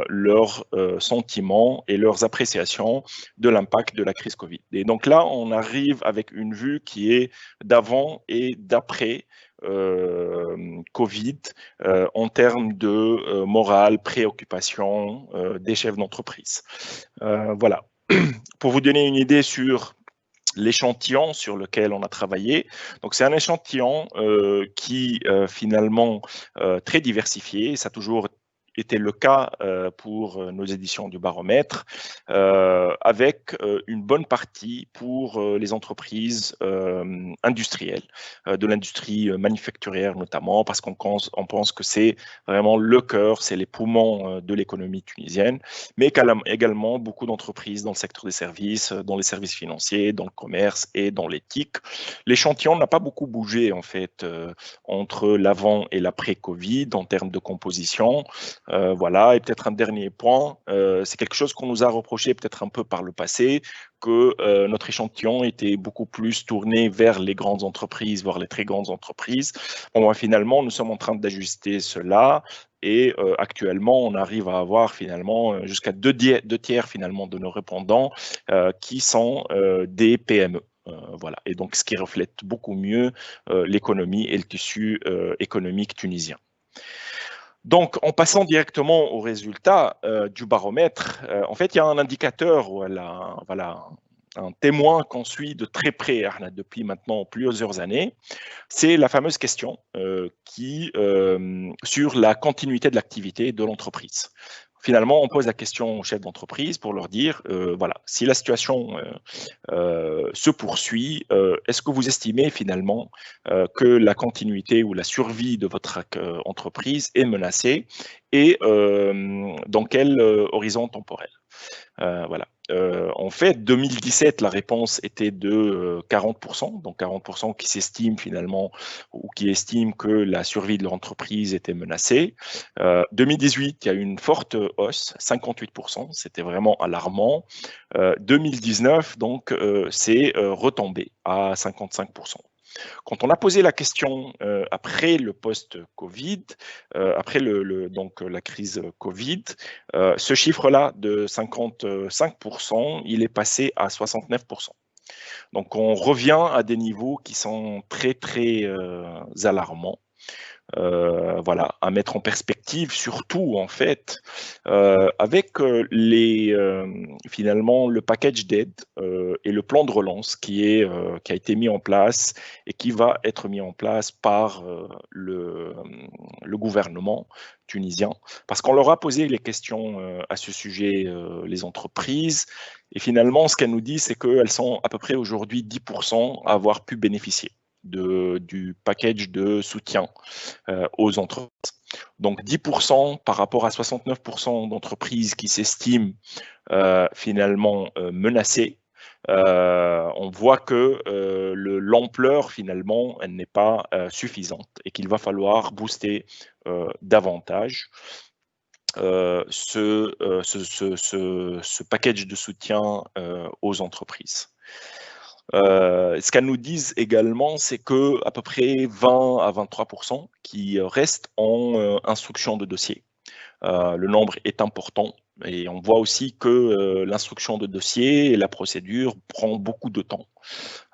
leurs sentiments et leurs appréciations de l'impact de la crise Covid. Et donc là, on arrive avec une vue qui est d'avant et d'après Covid en termes de morale, préoccupation des chefs d'entreprise. Voilà. Pour vous donner une idée sur l'échantillon sur lequel on a travaillé. Donc, c'est un échantillon qui finalement très diversifié. Ça a toujours été le cas pour nos éditions du baromètre, avec une bonne partie pour les entreprises industrielles, de l'industrie manufacturière notamment, parce qu'on pense que c'est vraiment le cœur, c'est les poumons de l'économie tunisienne, mais également beaucoup d'entreprises dans le secteur des services, dans les services financiers, dans le commerce et dans l'éthique. L'échantillon n'a pas beaucoup bougé en fait entre l'avant et l'après-Covid en termes de composition. Voilà, et peut-être un dernier point, c'est quelque chose qu'on nous a reproché peut-être un peu par le passé, que notre échantillon était beaucoup plus tourné vers les grandes entreprises, voire les très grandes entreprises. Bon, finalement, nous sommes en train d'ajuster cela et actuellement, on arrive à avoir finalement jusqu'à deux tiers finalement de nos répondants qui sont des PME. Voilà, et donc ce qui reflète beaucoup mieux l'économie et le tissu économique tunisien. Donc, en passant directement aux résultats du baromètre, en fait, il y a un indicateur, voilà, un témoin qu'on suit de très près depuis maintenant plusieurs années. C'est la fameuse question sur la continuité de l'activité de l'entreprise. Finalement, on pose la question aux chefs d'entreprise pour leur dire, voilà, si la situation se poursuit, est-ce que vous estimez finalement que la continuité ou la survie de votre entreprise est menacée et dans quel horizon temporel? Voilà. En fait, 2017, la réponse était de 40%, donc 40% qui s'estiment finalement ou qui estiment que la survie de leur entreprise était menacée. 2018, il y a eu une forte hausse, 58%, c'était vraiment alarmant. 2019, donc, c'est retombé à 55%. Quand on a posé la question après le post-Covid, après donc la crise Covid, ce chiffre-là de 55%, il est passé à 69%. Donc on revient à des niveaux qui sont très, très alarmants. voilà, à mettre en perspective, surtout en fait, avec finalement le package d'aide et le plan de relance qui a été mis en place et qui va être mis en place par le gouvernement tunisien, parce qu'on leur a posé les questions à ce sujet, les entreprises, et finalement ce qu'elles nous disent, c'est qu'elles sont à peu près aujourd'hui 10% à avoir pu bénéficier du package de soutien aux entreprises. Donc 10% par rapport à 69% d'entreprises qui s'estiment finalement menacées. On voit que l'ampleur finalement elle n'est pas suffisante et qu'il va falloir booster davantage ce package de soutien aux entreprises. Ce qu'elles nous disent également, c'est que à peu près 20 à 23% qui restent en instruction de dossier. Le nombre est important et on voit aussi que l'instruction de dossier et la procédure prend beaucoup de temps,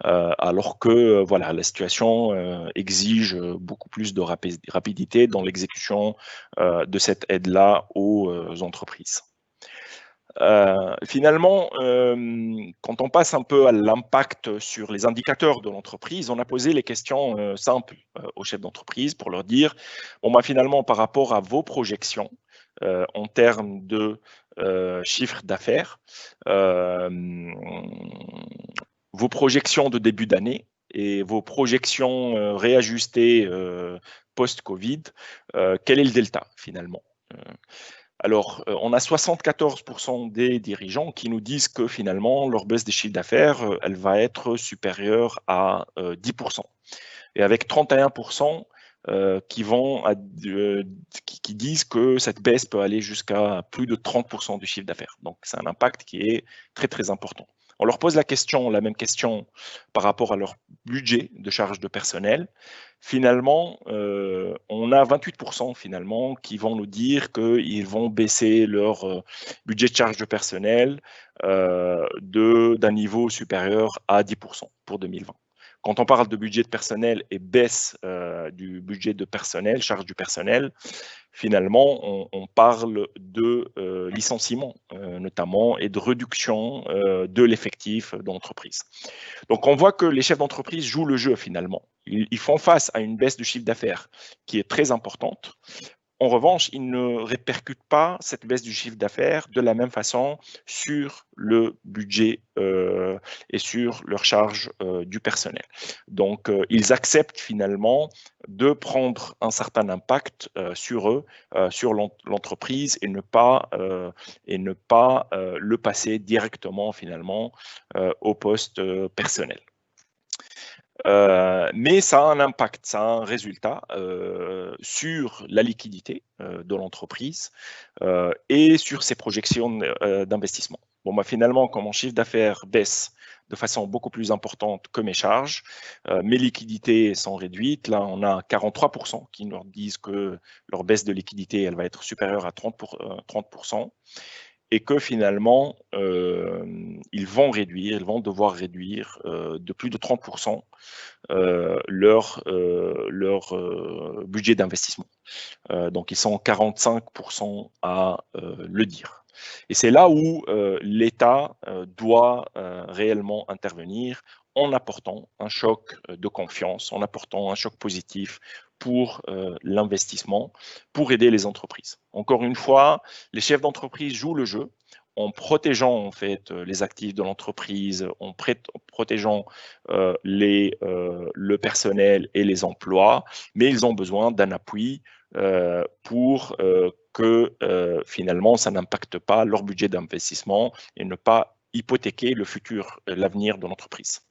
alors que voilà, la situation exige beaucoup plus de rapidité dans l'exécution de cette aide-là aux entreprises. Finalement, quand on passe un peu à l'impact sur les indicateurs de l'entreprise, on a posé les questions simples aux chefs d'entreprise pour leur dire, bon, bah, finalement, par rapport à vos projections en termes de chiffre d'affaires, vos projections de début d'année et vos projections réajustées post-Covid, quel est le delta finalement? Alors, on a 74% des dirigeants qui nous disent que finalement, leur baisse des chiffres d'affaires, elle va être supérieure à 10%. Et avec 31% qui disent que cette baisse peut aller jusqu'à plus de 30% du chiffre d'affaires. Donc, c'est un impact qui est très, très important. On leur pose la même question par rapport à leur budget de charge de personnel. Finalement, on a 28% finalement qui vont nous dire qu'ils vont baisser leur budget de charge de personnel d'un niveau supérieur à 10% pour 2020. Quand on parle de budget de personnel et baisse du budget de personnel, charge du personnel, finalement, on parle de licenciement notamment et de réduction de l'effectif d'entreprise. Donc, on voit que les chefs d'entreprise jouent le jeu finalement. Ils font face à une baisse de chiffre d'affaires qui est très importante. En revanche, ils ne répercutent pas cette baisse du chiffre d'affaires de la même façon sur le budget et sur leur charge du personnel. Donc, ils acceptent finalement de prendre un certain impact sur eux, sur l'entreprise et ne pas le passer directement finalement au poste personnel. Mais ça a un impact, ça a un résultat sur la liquidité de l'entreprise et sur ses projections d'investissement. Bon, bah, finalement, quand mon chiffre d'affaires baisse de façon beaucoup plus importante que mes charges, mes liquidités sont réduites. Là, on a 43% qui nous disent que leur baisse de liquidité, elle va être supérieure à 30%. Et que finalement, ils vont devoir réduire de plus de 30% leur budget d'investissement. Donc, ils sont 45% à le dire. Et c'est là où l'État doit réellement intervenir en apportant un choc de confiance, en apportant un choc positif pour l'investissement, pour aider les entreprises. Encore une fois, les chefs d'entreprise jouent le jeu en protégeant en fait les actifs de l'entreprise, en protégeant le personnel et les emplois, mais ils ont besoin d'un appui pour que finalement ça n'impacte pas leur budget d'investissement et ne pas hypothéquer l'avenir de l'entreprise.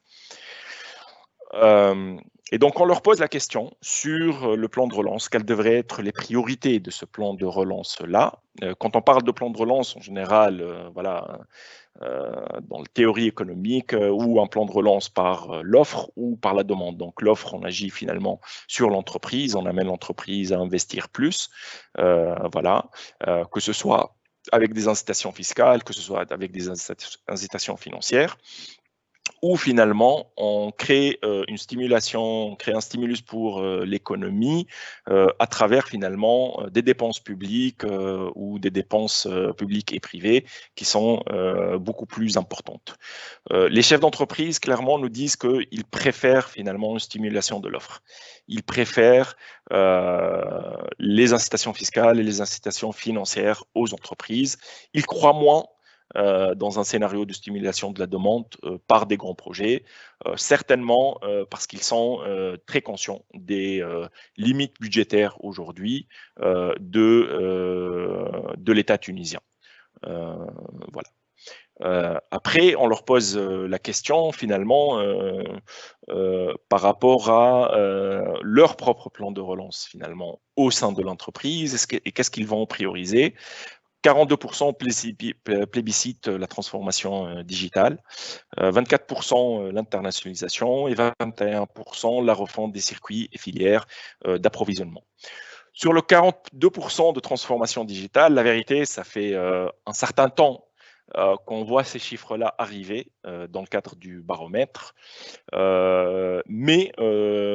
Et donc, on leur pose la question sur le plan de relance, quelles devraient être les priorités de ce plan de relance-là. Quand on parle de plan de relance, en général, voilà, dans la théorie économique, ou un plan de relance par l'offre ou par la demande. Donc, l'offre, on agit finalement sur l'entreprise, on amène l'entreprise à investir plus, voilà, que ce soit avec des incitations fiscales, que ce soit avec des incitations financières, où finalement on crée une stimulation, on crée un stimulus pour l'économie à travers finalement des dépenses publiques ou des dépenses publiques et privées qui sont beaucoup plus importantes. Les chefs d'entreprise clairement nous disent qu'ils préfèrent finalement une stimulation de l'offre. Ils préfèrent les incitations fiscales et les incitations financières aux entreprises. Ils croient moins dans un scénario de stimulation de la demande par des grands projets, certainement parce qu'ils sont très conscients des limites budgétaires aujourd'hui de l'État tunisien. Voilà. Après, on leur pose la question finalement par rapport à leur propre plan de relance finalement au sein de l'entreprise et qu'est-ce qu'ils vont prioriser. 42% plébiscitent la transformation digitale, 24% l'internationalisation et 21% la refonte des circuits et filières d'approvisionnement. Sur le 42% de transformation digitale, la vérité, ça fait un certain temps qu'on voit ces chiffres-là arriver dans le cadre du baromètre, mais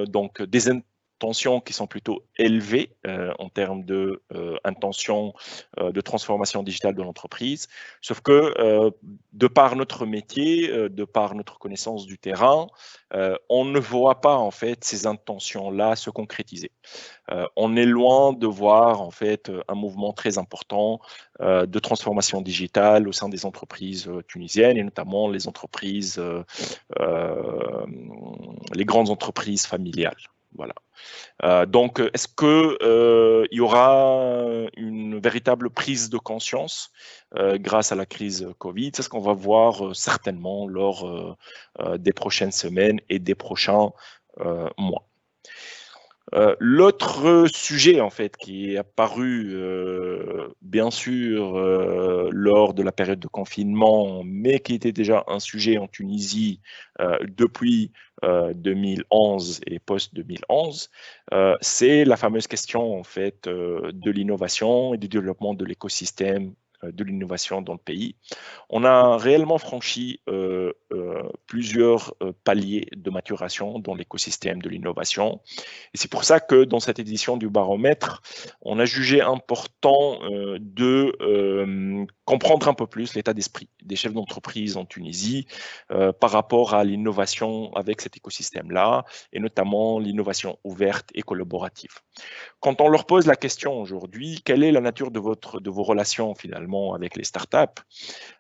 donc des intentions qui sont plutôt élevées en termes de intention de transformation digitale de l'entreprise, sauf que de par notre métier, de par notre connaissance du terrain, on ne voit pas en fait ces intentions-là se concrétiser. On est loin de voir en fait un mouvement très important de transformation digitale au sein des entreprises tunisiennes et notamment les entreprises, les grandes entreprises familiales. Voilà. Donc, est-ce qu'il y aura une véritable prise de conscience grâce à la crise Covid? C'est ce qu'on va voir certainement lors des prochaines semaines et des prochains mois. L'autre sujet en fait qui est apparu bien sûr lors de la période de confinement, mais qui était déjà un sujet en Tunisie depuis 2011 et post-2011, c'est la fameuse question en fait de l'innovation et du développement de l'écosystème de l'innovation dans le pays. On a réellement franchi plusieurs paliers de maturation dans l'écosystème de l'innovation. Et c'est pour ça que dans cette édition du baromètre, on a jugé important de comprendre un peu plus l'état d'esprit des chefs d'entreprise en Tunisie par rapport à l'innovation avec cet écosystème-là, et notamment l'innovation ouverte et collaborative. Quand on leur pose la question aujourd'hui, quelle est la nature de vos relations finalement avec les startups?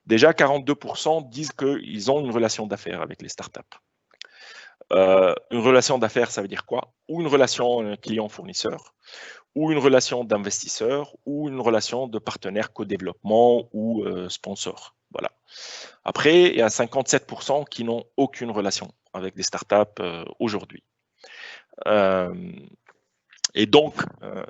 Déjà, 42% disent qu'ils ont une relation d'affaires avec les startups. Une relation d'affaires, ça veut dire quoi? Ou une relation client-fournisseur, ou une relation d'investisseur, ou une relation de partenaire co-développement ou sponsor. Voilà. Après, il y a 57% qui n'ont aucune relation avec des startups aujourd'hui. Et donc,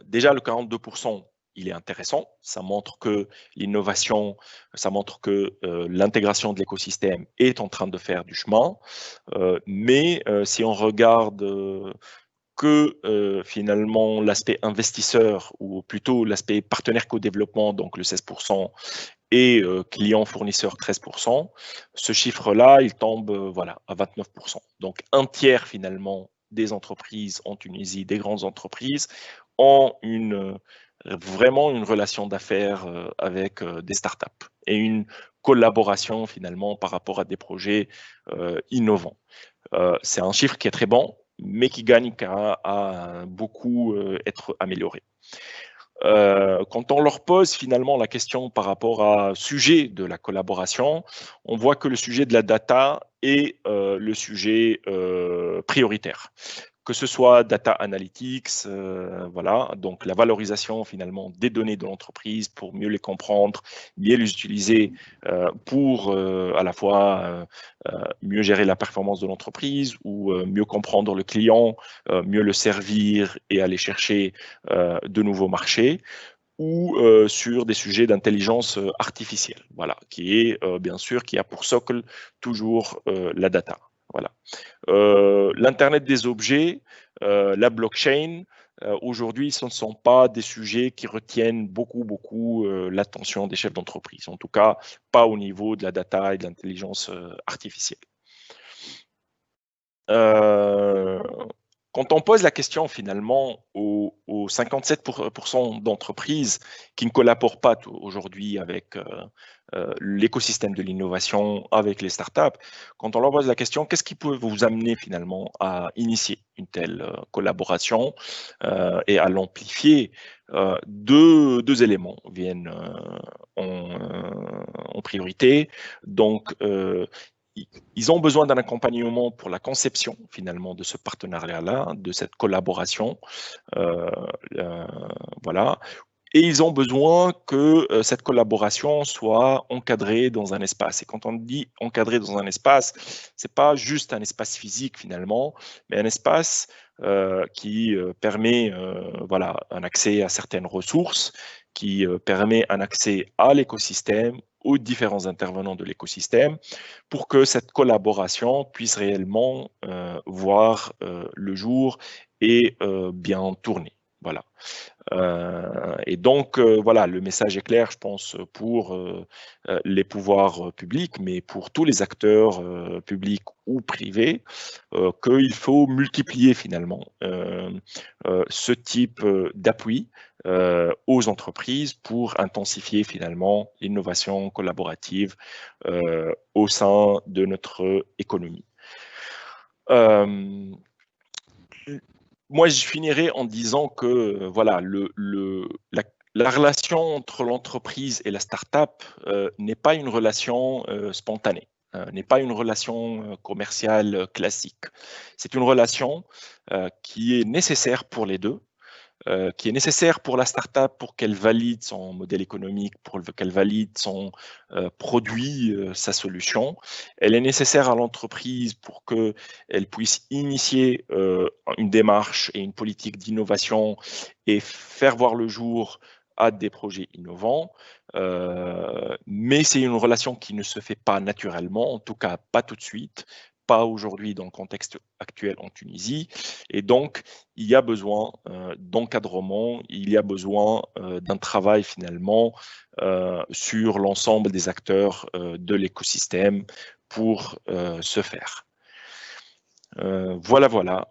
déjà, le 42%, il est intéressant. Ça montre que l'innovation, ça montre que l'intégration de l'écosystème est en train de faire du chemin. Mais si on regarde que finalement l'aspect investisseur, ou plutôt l'aspect partenaire co-développement, donc le 16%, et client-fournisseur 13%, ce chiffre-là, il tombe voilà, à 29%. Donc un tiers finalement des entreprises en Tunisie, des grandes entreprises, ont vraiment une relation d'affaires avec des startups et une collaboration finalement par rapport à des projets innovants. C'est un chiffre qui est très bon, mais qui gagne à beaucoup être amélioré. Quand on leur pose finalement la question par rapport au sujet de la collaboration, on voit que le sujet de la data est le sujet prioritaire. Que ce soit data analytics, voilà, donc la valorisation finalement des données de l'entreprise pour mieux les comprendre, mieux les utiliser pour à la fois mieux gérer la performance de l'entreprise ou mieux comprendre le client, mieux le servir et aller chercher de nouveaux marchés, ou sur des sujets d'intelligence artificielle, voilà, qui est bien sûr qui a pour socle toujours la data. Voilà. L'Internet des objets, la blockchain, aujourd'hui, ce ne sont pas des sujets qui retiennent beaucoup l'attention des chefs d'entreprise. En tout cas, pas au niveau de la data et de l'intelligence artificielle. quand on pose la question finalement aux 57% d'entreprises qui ne collaborent pas aujourd'hui avec l'écosystème de l'innovation, avec les startups, quand on leur pose la question, qu'est-ce qui peut vous amener finalement à initier une telle collaboration et à l'amplifier, deux éléments viennent en priorité. Donc, ils ont besoin d'un accompagnement pour la conception finalement de ce partenariat-là, de cette collaboration. Voilà. Et ils ont besoin que cette collaboration soit encadrée dans un espace. Et quand on dit encadrée dans un espace, ce n'est pas juste un espace physique finalement, mais un espace qui permet voilà, un accès à certaines ressources, qui permet un accès à l'écosystème, aux différents intervenants de l'écosystème, pour que cette collaboration puisse réellement voir le jour et bien tourner. Voilà. Et donc, voilà, le message est clair, je pense, pour les pouvoirs publics, mais pour tous les acteurs publics ou privés, qu'il faut multiplier finalement ce type d'appui aux entreprises pour intensifier finalement l'innovation collaborative au sein de notre économie. Moi, je finirai en disant que voilà, la relation entre l'entreprise et la start-up n'est pas une relation spontanée, n'est pas une relation commerciale classique. C'est une relation qui est nécessaire pour les deux, qui est nécessaire pour la start-up pour qu'elle valide son modèle économique, pour qu'elle valide son produit, sa solution. Elle est nécessaire à l'entreprise pour qu'elle puisse initier une démarche et une politique d'innovation et faire voir le jour à des projets innovants. Mais c'est une relation qui ne se fait pas naturellement, en tout cas pas tout de suite, pas aujourd'hui dans le contexte actuel en Tunisie. Et donc, il y a besoin d'encadrement, il y a besoin d'un travail finalement sur l'ensemble des acteurs de l'écosystème pour ce faire. Voilà.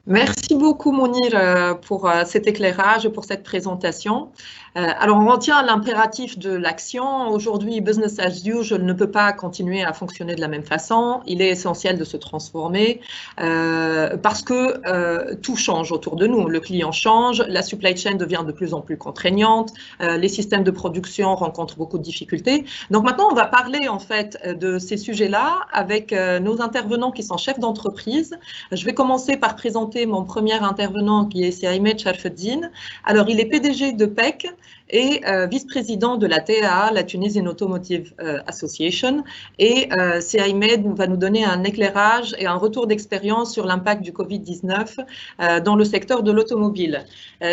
Merci beaucoup Mounir pour cet éclairage, pour cette présentation. Alors on retient l'impératif de l'action. Aujourd'hui, business as usual ne peut pas continuer à fonctionner de la même façon. Il est essentiel de se transformer parce que tout change autour de nous. Le client change, la supply chain devient de plus en plus contraignante, les systèmes de production rencontrent beaucoup de difficultés. Donc maintenant, on va parler en fait de ces sujets-là avec nos intervenants qui sont chefs d'entreprise. Je vais commencer par présenter mon premier intervenant qui est Siamed Sharfeddine. Alors, il est PDG de PEC et vice-président de la TAA, la Tunisian Automotive Association. Et Siamed va nous donner un éclairage et un retour d'expérience sur l'impact du Covid-19 dans le secteur de l'automobile.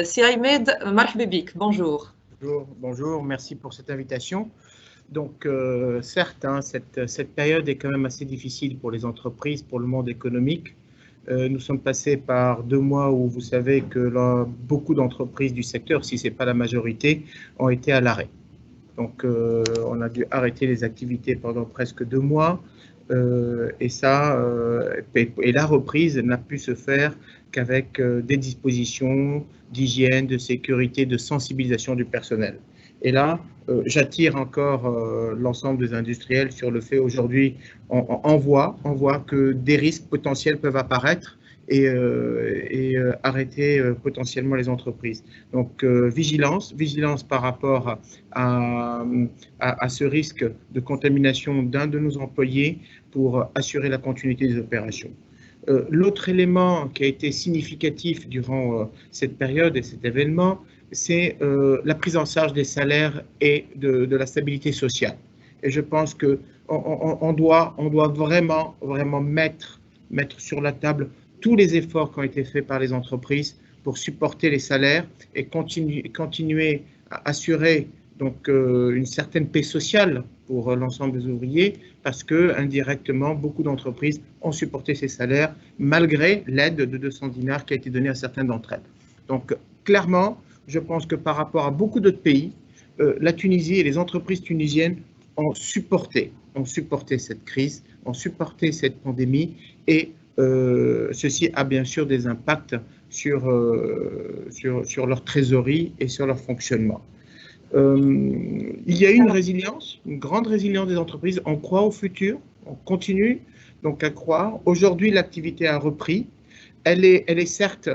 Siamed, marhaba bik, bonjour. Bonjour, merci pour cette invitation. Donc, certes, hein, cette période est quand même assez difficile pour les entreprises, pour le monde économique. Nous sommes passés par 2 mois où vous savez que beaucoup d'entreprises du secteur, si ce n'est pas la majorité, ont été à l'arrêt. Donc, on a dû arrêter les activités pendant presque 2 mois et la reprise n'a pu se faire qu'avec des dispositions d'hygiène, de sécurité, de sensibilisation du personnel. Et là, j'attire encore l'ensemble des industriels sur le fait aujourd'hui, on voit que des risques potentiels peuvent apparaître et arrêter potentiellement les entreprises. Donc, vigilance par rapport à ce risque de contamination d'un de nos employés pour assurer la continuité des opérations. L'autre élément qui a été significatif durant cette période et cet événement, c'est la prise en charge des salaires et de la stabilité sociale. Et je pense qu'on doit vraiment mettre sur la table tous les efforts qui ont été faits par les entreprises pour supporter les salaires et continuer à assurer donc, une certaine paix sociale pour l'ensemble des ouvriers, parce que indirectement, beaucoup d'entreprises ont supporté ces salaires malgré l'aide de 200 dinars qui a été donnée à certaines d'entre elles. Donc, clairement, je pense que par rapport à beaucoup d'autres pays, la Tunisie et les entreprises tunisiennes ont supporté cette crise, ont supporté cette pandémie et ceci a bien sûr des impacts sur leur trésorerie et sur leur fonctionnement. Il y a une résilience, une grande résilience des entreprises. On croit au futur, on continue donc à croire. Aujourd'hui, l'activité a repris. Elle est certes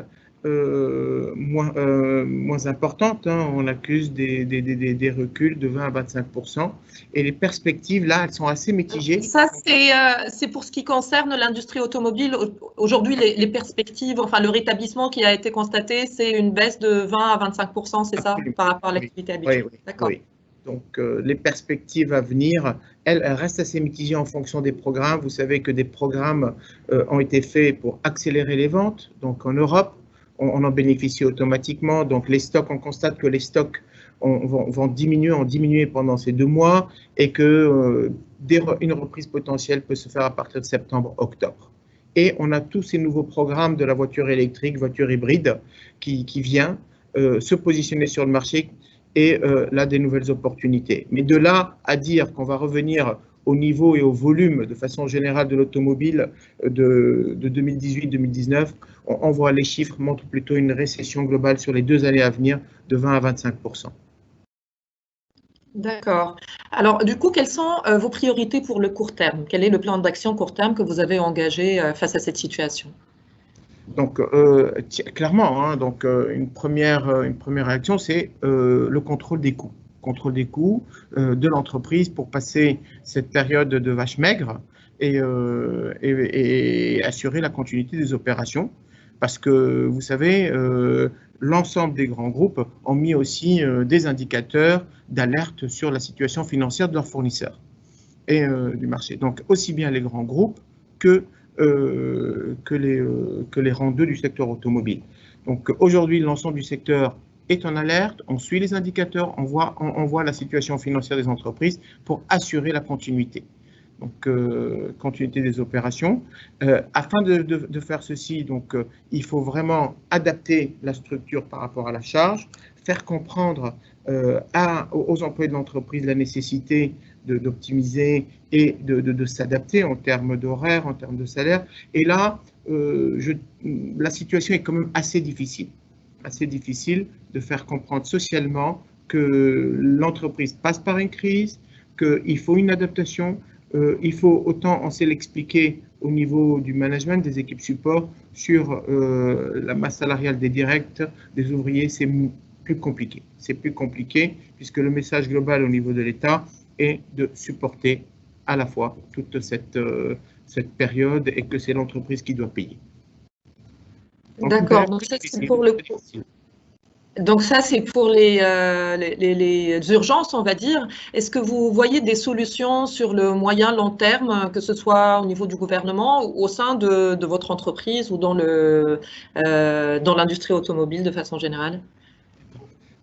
moins importante. Hein. On accuse des reculs de 20 à 25%. Et les perspectives, là, elles sont assez mitigées. Ça, c'est pour ce qui concerne l'industrie automobile. Aujourd'hui, les perspectives, enfin, le rétablissement qui a été constaté, c'est une baisse de 20 à 25%, c'est ça, par rapport à l'activité habituelle. Oui, d'accord. Oui. Donc, les perspectives à venir, elles restent assez mitigées en fonction des programmes. Vous savez que des programmes ont été faits pour accélérer les ventes. Donc, en Europe, on en bénéficie automatiquement. Donc, les stocks, on constate que les stocks vont diminuer pendant ces 2 mois et que une reprise potentielle peut se faire à partir de septembre-octobre. Et on a tous ces nouveaux programmes de la voiture électrique, voiture hybride, qui vient se positionner sur le marché et là, des nouvelles opportunités. Mais de là à dire qu'on va revenir au niveau et au volume de façon générale de l'automobile de 2018-2019, on voit les chiffres montrent plutôt une récession globale sur les 2 années à venir de 20 à 25%. D'accord. Alors, du coup, quelles sont vos priorités pour le court terme? Quel est le plan d'action court terme que vous avez engagé face à cette situation? Donc, clairement, hein, donc, une première réaction, c'est le contrôle des coûts. Contrôle des coûts de l'entreprise pour passer cette période de vache maigre et assurer la continuité des opérations. Parce que, vous savez, l'ensemble des grands groupes ont mis aussi des indicateurs d'alerte sur la situation financière de leurs fournisseurs et du marché. Donc, aussi bien les grands groupes que les rangs 2 du secteur automobile. Donc, aujourd'hui, l'ensemble du secteur est en alerte, on suit les indicateurs, on voit la situation financière des entreprises pour assurer la continuité. Donc, continuité des opérations. Afin de faire ceci, donc, il faut vraiment adapter la structure par rapport à la charge, faire comprendre aux employés de l'entreprise la nécessité d'optimiser et de s'adapter en termes d'horaire, en termes de salaire. Et là, la situation est quand même assez difficile de faire comprendre socialement que l'entreprise passe par une crise, qu'il faut une adaptation. Il faut autant, on sait l'expliquer au niveau du management, des équipes support, sur la masse salariale des directs, des ouvriers, c'est plus compliqué. C'est plus compliqué puisque le message global au niveau de l'État est de supporter à la fois toute cette période et que c'est l'entreprise qui doit payer. D'accord, donc ça c'est pour le coup. Donc ça, c'est pour les urgences, on va dire. Est-ce que vous voyez des solutions sur le moyen long terme, que ce soit au niveau du gouvernement ou au sein de votre entreprise ou dans l'industrie automobile de façon générale?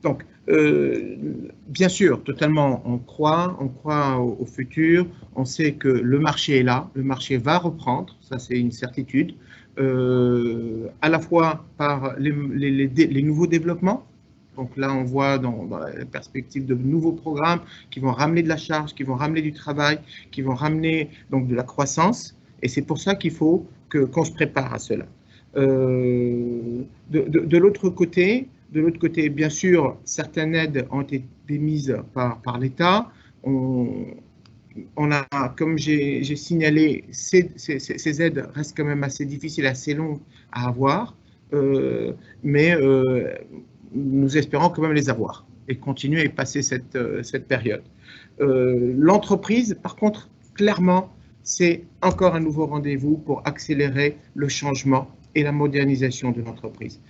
Donc, bien sûr, totalement, on croit au futur. On sait que le marché est là, le marché va reprendre, ça c'est une certitude. À la fois par les nouveaux développements. Donc là, on voit dans la perspective de nouveaux programmes qui vont ramener de la charge, qui vont ramener du travail, qui vont ramener donc de la croissance. Et c'est pour ça qu'il faut qu'on se prépare à cela. De l'autre côté, bien sûr, certaines aides ont été émises par l'État. On a, comme j'ai signalé, ces aides restent quand même assez difficiles, assez longues à avoir, mais nous espérons quand même les avoir et continuer et passer cette période. L'entreprise, par contre, clairement, c'est encore un nouveau rendez-vous pour accélérer le changement et la modernisation de l'entreprise.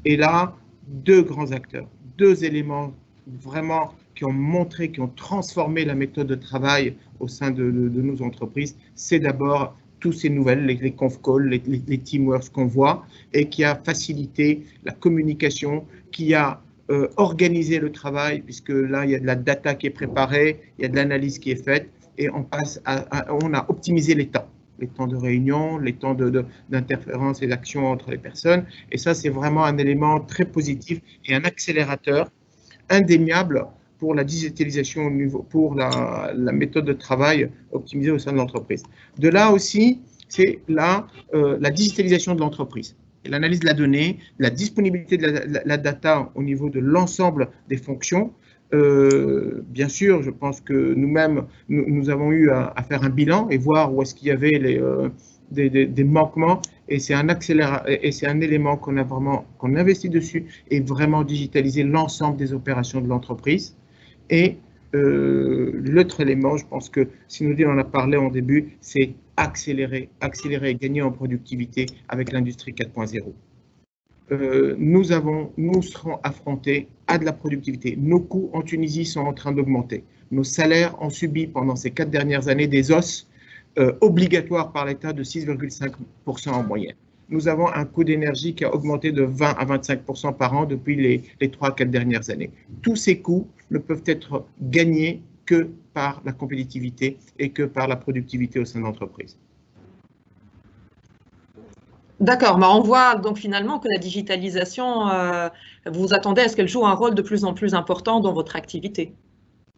Et là, 2 grands acteurs, 2 éléments vraiment qui ont transformé la méthode de travail au sein de nos entreprises, c'est d'abord tous ces nouvelles, les conf calls, les teamworks qu'on voit, et qui a facilité la communication, qui a organisé le travail, puisque là, il y a de la data qui est préparée, il y a de l'analyse qui est faite, et on a optimisé les temps de réunion, les temps d'interférence et d'action entre les personnes, et ça, c'est vraiment un élément très positif et un accélérateur indéniable pour la digitalisation pour la méthode de travail optimisée au sein de l'entreprise. De là aussi, c'est la digitalisation de l'entreprise. L'analyse de la donnée, la disponibilité de la data au niveau de l'ensemble des fonctions. Bien sûr, je pense que nous-mêmes, nous avons eu à faire un bilan et voir où est-ce qu'il y avait des manquements, et c'est un élément qu'on investit dessus, et vraiment digitaliser l'ensemble des opérations de l'entreprise. Et l'autre élément, je pense que Synodil en a parlé en début, c'est accélérer et gagner en productivité avec l'industrie 4.0. Nous serons affrontés à de la productivité. Nos coûts en Tunisie sont en train d'augmenter. Nos salaires ont subi pendant ces 4 dernières années des hausses obligatoires par l'État de 6,5% en moyenne. Nous avons un coût d'énergie qui a augmenté de 20 à 25% par an depuis les 3-4 dernières années. Tous ces coûts ne peuvent être gagnés que par la compétitivité et que par la productivité au sein de l'entreprise. D'accord, mais on voit donc finalement que la digitalisation, vous attendez à ce qu'elle joue un rôle de plus en plus important dans votre activité.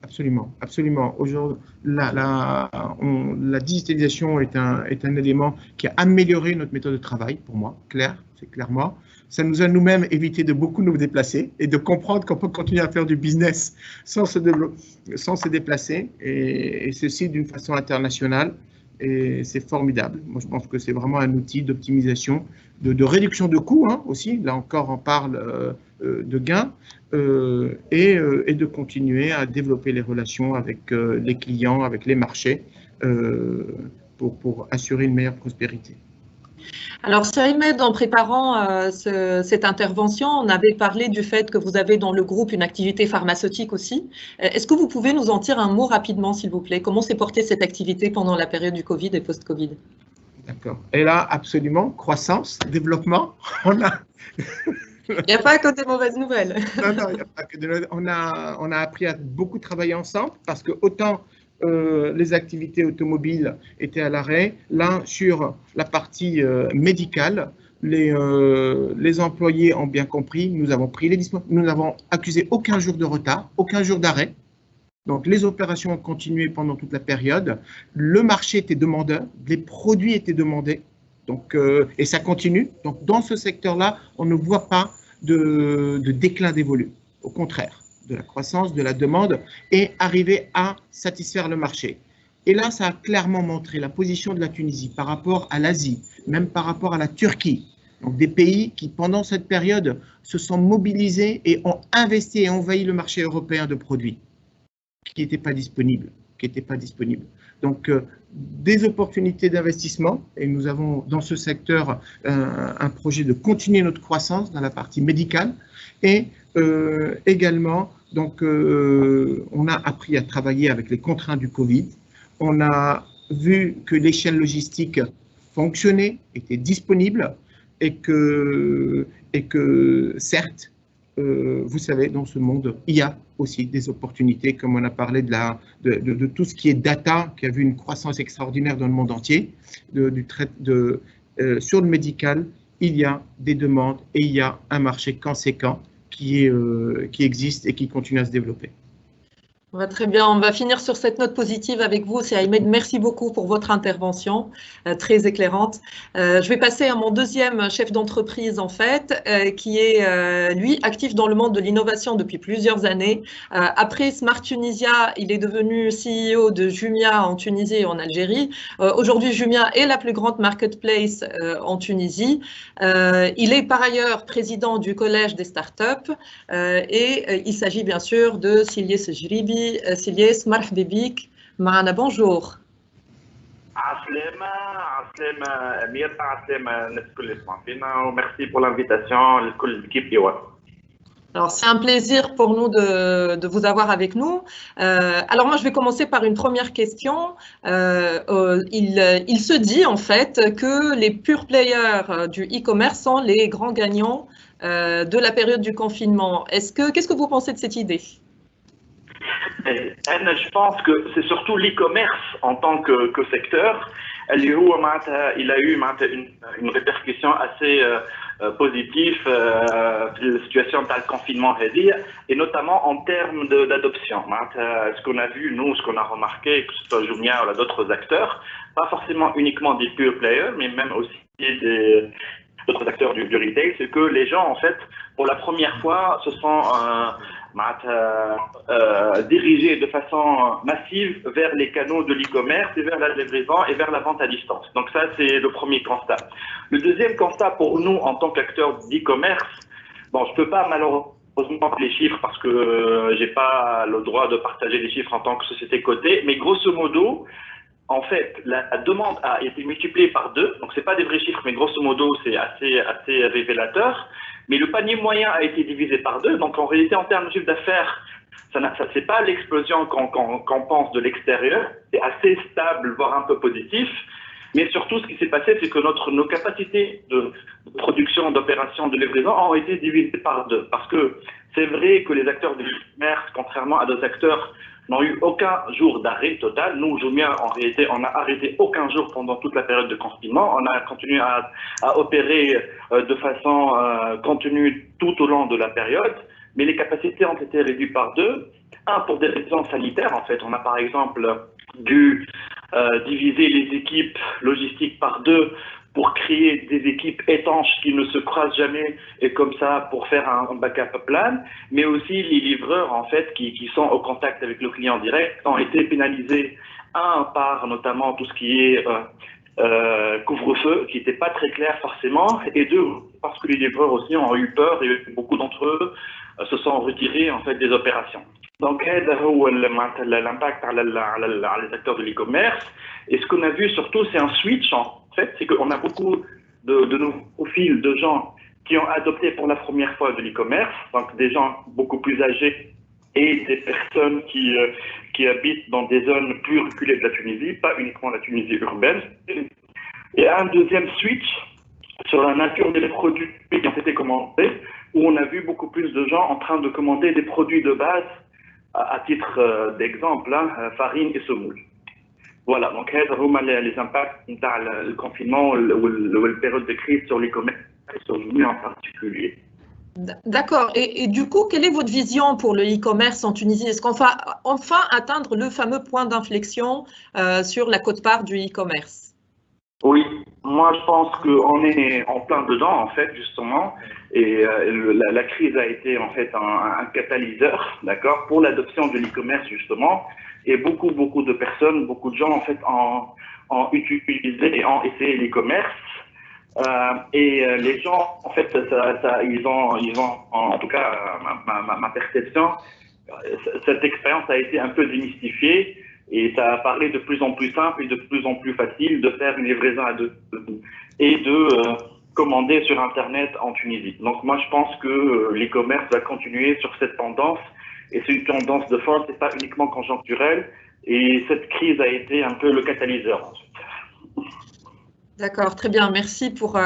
Absolument, absolument. Aujourd'hui, la digitalisation est un élément qui a amélioré notre méthode de travail, pour moi, c'est clairement. Ça nous a nous-mêmes évité de beaucoup nous déplacer et de comprendre qu'on peut continuer à faire du business sans se déplacer, et ceci d'une façon internationale. Et c'est formidable. Moi, je pense que c'est vraiment un outil d'optimisation, de réduction de coûts aussi. Là encore, on parle de gains et de continuer à développer les relations avec les clients, avec les marchés pour assurer une meilleure prospérité. Alors, Saïmed, en préparant cette intervention, on avait parlé du fait que vous avez dans le groupe une activité pharmaceutique aussi. Est-ce que vous pouvez nous en dire un mot rapidement, s'il vous plaît? Comment s'est portée cette activité pendant la période du Covid et post-Covid? D'accord. Et là, absolument, croissance, développement. Il n'y a pas que des mauvaises nouvelles. Non, il n'y a pas que des mauvaises nouvelles. On a appris à beaucoup travailler ensemble, parce que autant les activités automobiles étaient à l'arrêt, là, sur la partie médicale, les employés ont bien compris, nous avons pris les dispositions, nous n'avons accusé aucun jour de retard, aucun jour d'arrêt. Donc, les opérations ont continué pendant toute la période. Le marché était demandeur, les produits étaient demandés, donc, et ça continue. Donc, dans ce secteur-là, on ne voit pas de déclin des volumes. Au contraire, de la croissance, de la demande, et arriver à satisfaire le marché. Et là, ça a clairement montré la position de la Tunisie par rapport à l'Asie, même par rapport à la Turquie. Donc, des pays qui, pendant cette période, se sont mobilisés et ont investi et envahi le marché européen de produits qui n'étaient pas disponibles. Donc, des opportunités d'investissement, et nous avons dans ce secteur un projet de continuer notre croissance dans la partie médicale, et également, donc, on a appris à travailler avec les contraintes du Covid. On a vu que les chaînes logistiques fonctionnaient, étaient disponibles, et que certes, vous savez, dans ce monde, il y a aussi des opportunités, comme on a parlé de tout ce qui est data, qui a vu une croissance extraordinaire dans le monde entier, sur le médical, il y a des demandes et il y a un marché conséquent qui existe et qui continue à se développer. Très bien, on va finir sur cette note positive avec vous, Saïmed. Merci beaucoup pour votre intervention, très éclairante. Je vais passer à mon deuxième chef d'entreprise, en fait, qui est, lui, actif dans le monde de l'innovation depuis plusieurs années. Après Smart Tunisia, il est devenu CEO de Jumia en Tunisie et en Algérie. Aujourd'hui, Jumia est la plus grande marketplace en Tunisie. Il est par ailleurs président du Collège des startups et il s'agit bien sûr de Silyes Jribi. Silyes, مرحبا بك معنا. Bonjour. عسلامة أمير، عسلامة الناس الكل اللي يسمعوا فينا، وميرسي pour l'invitation لكل l'équipe إيوا. Alors, c'est un plaisir pour nous de vous avoir avec nous. Alors, moi, je vais commencer par une première question. Il se dit, en fait, que les pure players du e-commerce sont les grands gagnants de la période du confinement. Qu'est-ce que vous pensez de cette idée? Je pense que c'est surtout l'e-commerce en tant que secteur. Il a eu une répercussion assez positif la situation dans le confinement, et notamment en termes d'adoption. Ce qu'on a vu, nous, ce qu'on a remarqué, que ce soit Jumia ou d'autres acteurs, pas forcément uniquement des pure players, mais même aussi d'autres acteurs du retail, c'est que les gens, en fait, pour la première fois, se sont dirigés de façon massive vers les canaux de l'e-commerce et vers la livraison et vers la vente à distance. Donc ça, c'est le premier constat. Le deuxième constat pour nous, en tant qu'acteurs d'e-commerce, bon, je peux pas malheureusement les chiffres parce que j'ai pas le droit de partager les chiffres en tant que société cotée, mais grosso modo, en fait, la demande a été multipliée par 2, donc c'est pas des vrais chiffres, mais grosso modo, c'est assez révélateur. Mais le panier moyen a été divisé par 2, donc en réalité, en termes de chiffre d'affaires, ça c'est pas l'explosion qu'on pense de l'extérieur, c'est assez stable, voire un peu positif. Mais surtout, ce qui s'est passé, c'est que nos capacités de production, d'opération, de livraison ont été divisées par 2. Parce que c'est vrai que les acteurs du commerce, contrairement à d'autres acteurs, n'ont eu aucun jour d'arrêt total. Nous, Jumia, en réalité, on n'a arrêté aucun jour pendant toute la période de confinement. On a continué à opérer de façon continue tout au long de la période, mais les capacités ont été réduites par 2. Un, pour des raisons sanitaires, en fait. On a par exemple dû diviser les équipes logistiques par 2 pour créer des équipes étanches qui ne se croisent jamais et comme ça pour faire un backup plan, mais aussi les livreurs en fait qui sont au contact avec le client direct ont été pénalisés, un par notamment tout ce qui est couvre-feu qui n'était pas très clair forcément, et 2 parce que les livreurs aussi ont eu peur et beaucoup d'entre eux se sont retirés en fait des opérations. Donc, l'impact sur les acteurs de l'e-commerce. Et ce qu'on a vu surtout, c'est un switch, en fait, c'est qu'on a beaucoup de nouveaux profils de gens qui ont adopté pour la première fois de l'e-commerce, donc des gens beaucoup plus âgés et des personnes qui habitent dans des zones plus reculées de la Tunisie, pas uniquement la Tunisie urbaine. Et un deuxième switch sur la nature des produits qui ont été commandés, où on a vu beaucoup plus de gens en train de commander des produits de base, à titre d'exemple, farine et semoule. Voilà, donc les impacts du confinement ou la période de crise sur l'e-commerce et sur Jumia en particulier. D'accord. Et du coup, quelle est votre vision pour le e-commerce en Tunisie? Est-ce qu'on va enfin atteindre le fameux point d'inflexion sur la quote-part du e-commerce? Oui, moi je pense qu'on est en plein dedans en fait justement, et la crise a été en fait un catalyseur, d'accord, pour l'adoption de l'e-commerce justement, et beaucoup de personnes, beaucoup de gens en fait ont utilisé et ont essayé l'e-commerce, et les gens en fait ils ont en tout cas ma perception, cette expérience a été un peu démystifiée. Et ça a parlé de plus en plus simple et de plus en plus facile de faire une livraison à 2 et de commander sur Internet en Tunisie. Donc moi, je pense que l'e-commerce va continuer sur cette tendance, et c'est une tendance de force, c'est pas uniquement conjoncturel, et cette crise a été un peu le catalyseur ensuite. D'accord, très bien. Merci pour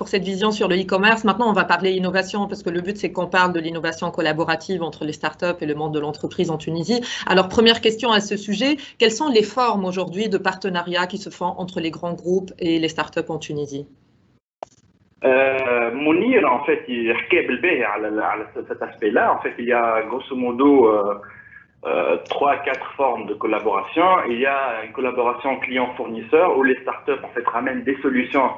cette vision sur le e-commerce. Maintenant, on va parler innovation parce que le but, c'est qu'on parle de l'innovation collaborative entre les startups et le monde de l'entreprise en Tunisie. Alors, première question à ce sujet, quelles sont les formes aujourd'hui de partenariats qui se font entre les grands groupes et les startups en Tunisie? Mounir, en fait, il y a cet aspect-là. En fait, il y a grosso modo 3-4 formes de collaboration. Il y a une collaboration client-fournisseur où les startups en fait ramènent des solutions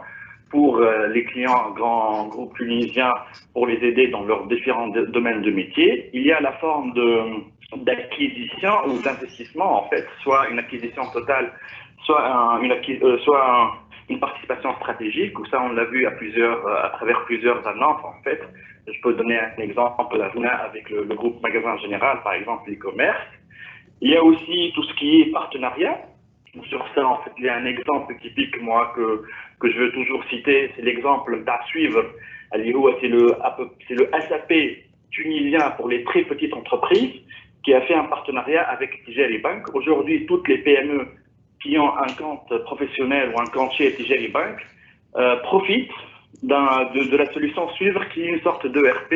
pour les clients grands groupes tunisiens pour les aider dans leurs différents domaines de métier. Il y a la forme d'acquisition ou d'investissement en fait, soit une acquisition totale, soit une participation stratégique, où ça on l'a vu à travers plusieurs annonces en fait. Je peux donner un exemple avec le groupe Magasin Général, par exemple, l'e-commerce. Il y a aussi tout ce qui est partenariat. Sur ça, en fait, il y a un exemple typique, moi, que je veux toujours citer, c'est l'exemple d'Assuivre. C'est le SAP tunisien pour les très petites entreprises qui a fait un partenariat avec Tijari Bank. Aujourd'hui, toutes les PME qui ont un compte professionnel ou un compte chez Tijari Bank profitent de la solution Suivre, qui est une sorte d'ERP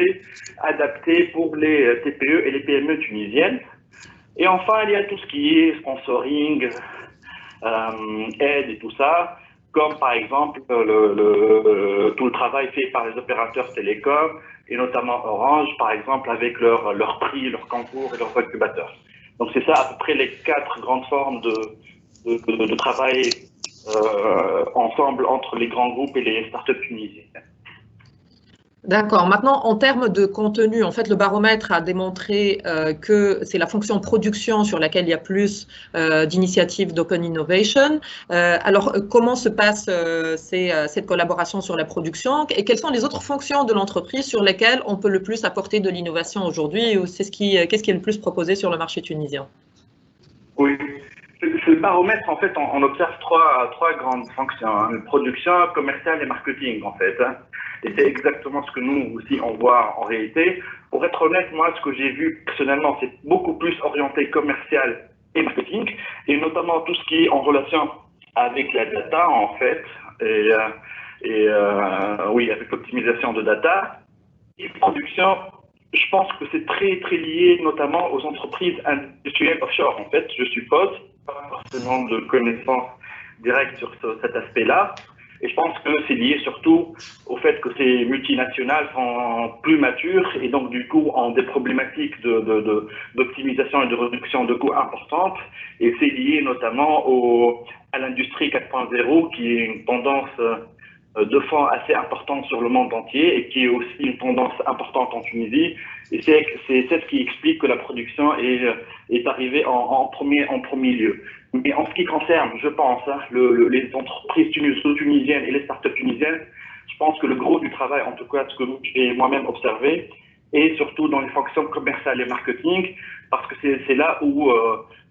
adapté pour les TPE et les PME tunisiennes. Et enfin, il y a tout ce qui est sponsoring, aide et tout ça, comme par exemple tout le travail fait par les opérateurs télécoms, et notamment Orange, par exemple, avec leurs prix, leurs concours et leurs incubateurs. Donc c'est ça à peu près les 4 grandes formes de travail ensemble entre les grands groupes et les startups tunisiennes. D'accord. Maintenant, en termes de contenu, en fait, le baromètre a démontré que c'est la fonction production sur laquelle il y a plus d'initiatives d'Open Innovation. Alors, comment se passe cette collaboration sur la production et quelles sont les autres fonctions de l'entreprise sur lesquelles on peut le plus apporter de l'innovation aujourd'hui ou qu'est-ce qui est le plus proposé sur le marché tunisien? Oui. Ce baromètre, en fait, on observe trois grandes fonctions, hein, production, commerciale et marketing, en fait. Hein. Et c'est exactement ce que nous aussi on voit en réalité. Pour être honnête, moi, ce que j'ai vu personnellement, c'est beaucoup plus orienté commercial et marketing, et notamment tout ce qui est en relation avec la data, en fait, oui, avec l'optimisation de data. Et production, je pense que c'est très lié notamment aux entreprises industrielles offshore, en fait, je suppose, pas forcément de connaissances directes sur cet aspect-là. Et je pense que c'est lié surtout au fait que ces multinationales sont plus matures et donc du coup ont des problématiques d'optimisation et de réduction de coûts importantes. Et c'est lié notamment à l'industrie 4.0 qui est une tendance de fond assez importante sur le monde entier et qui est aussi une tendance importante en Tunisie. Et c'est ce qui explique que la production est arrivée en premier lieu. Mais en ce qui concerne, je pense, hein, les entreprises tunisiennes et les startups tunisiennes, je pense que le gros du travail, en tout cas ce que j'ai moi-même observé, est surtout dans les fonctions commerciales et marketing, parce que c'est là où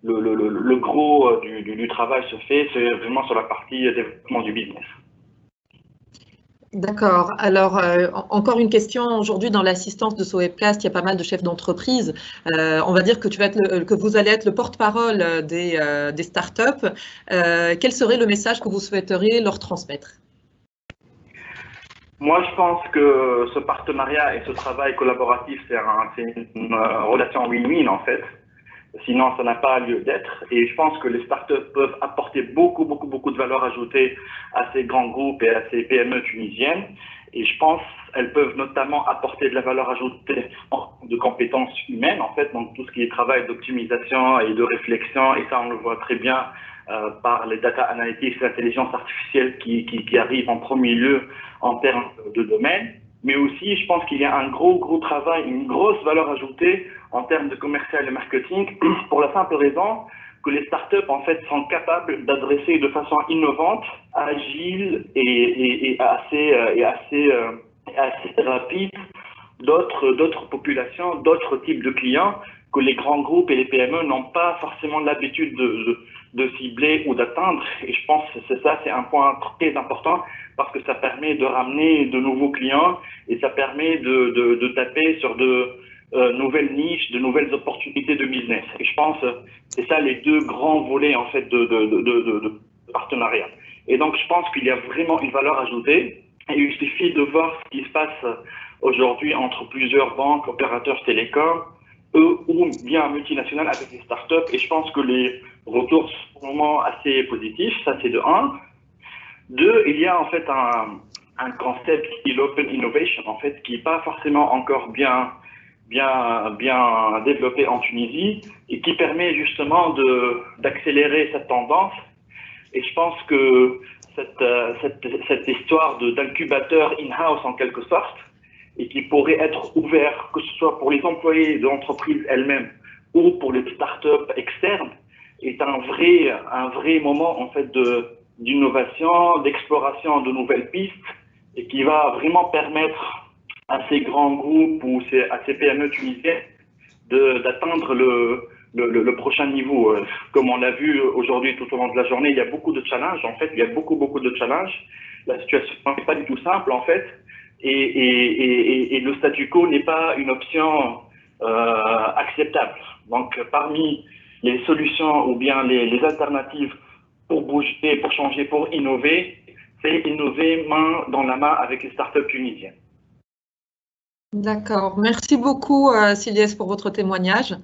le gros du travail se fait, c'est vraiment sur la partie développement du business. D'accord. Alors, encore une question. Aujourd'hui, dans l'assistance de ce webcast, il y a pas mal de chefs d'entreprise. On va dire que vous allez être le porte-parole des startups. Quel serait le message que vous souhaiteriez leur transmettre? Moi, je pense que ce partenariat et ce travail collaboratif, c'est une relation win-win, en fait. Sinon, ça n'a pas lieu d'être. Et je pense que les startups peuvent apporter beaucoup de valeur ajoutée à ces grands groupes et à ces PME tunisiennes. Et je pense qu'elles peuvent notamment apporter de la valeur ajoutée de compétences humaines, en fait, donc tout ce qui est travail d'optimisation et de réflexion. Et ça, on le voit très bien par les data analytics, l'intelligence artificielle qui arrive en premier lieu en termes de domaine. Mais aussi, je pense qu'il y a un gros travail, une grosse valeur ajoutée en termes de commercial et marketing, pour la simple raison que les startups, en fait, sont capables d'adresser de façon innovante, agile et assez rapide d'autres populations, d'autres types de clients que les grands groupes et les PME n'ont pas forcément l'habitude de cibler ou d'atteindre. Et je pense que c'est un point très important parce que ça permet de ramener de nouveaux clients et ça permet de taper sur de nouvelles niches, de nouvelles opportunités de business. Et je pense que c'est ça les deux grands volets en fait de partenariat. Et donc je pense qu'il y a vraiment une valeur ajoutée. Et il suffit de voir ce qui se passe aujourd'hui entre plusieurs banques, opérateurs télécoms, eux ou bien multinationales avec les startups. Et je pense que les retours sont vraiment assez positifs. Ça, c'est de 1. 2, il y a en fait un concept qui est l'open innovation, en fait, qui n'est pas forcément encore bien développé en Tunisie et qui permet justement d'accélérer cette tendance. Et je pense que cette histoire d'incubateur in-house en quelque sorte, et qui pourrait être ouvert, que ce soit pour les employés de l'entreprise elle-même ou pour les startups externes, est un vrai moment en fait d'innovation, d'exploration de nouvelles pistes, et qui va vraiment permettre à ces grands groupes ou à ces PME tunisiennes d'atteindre le prochain niveau. Comme on l'a vu aujourd'hui tout au long de la journée, il y a beaucoup de challenges. En fait, il y a beaucoup de challenges. La situation n'est pas du tout simple, en fait. Et le statu quo n'est pas une option acceptable. Donc, parmi les solutions ou bien les alternatives pour bouger, pour changer, pour innover, c'est innover main dans la main avec les startups tunisiennes. D'accord. Merci beaucoup, Siliès, pour votre témoignage.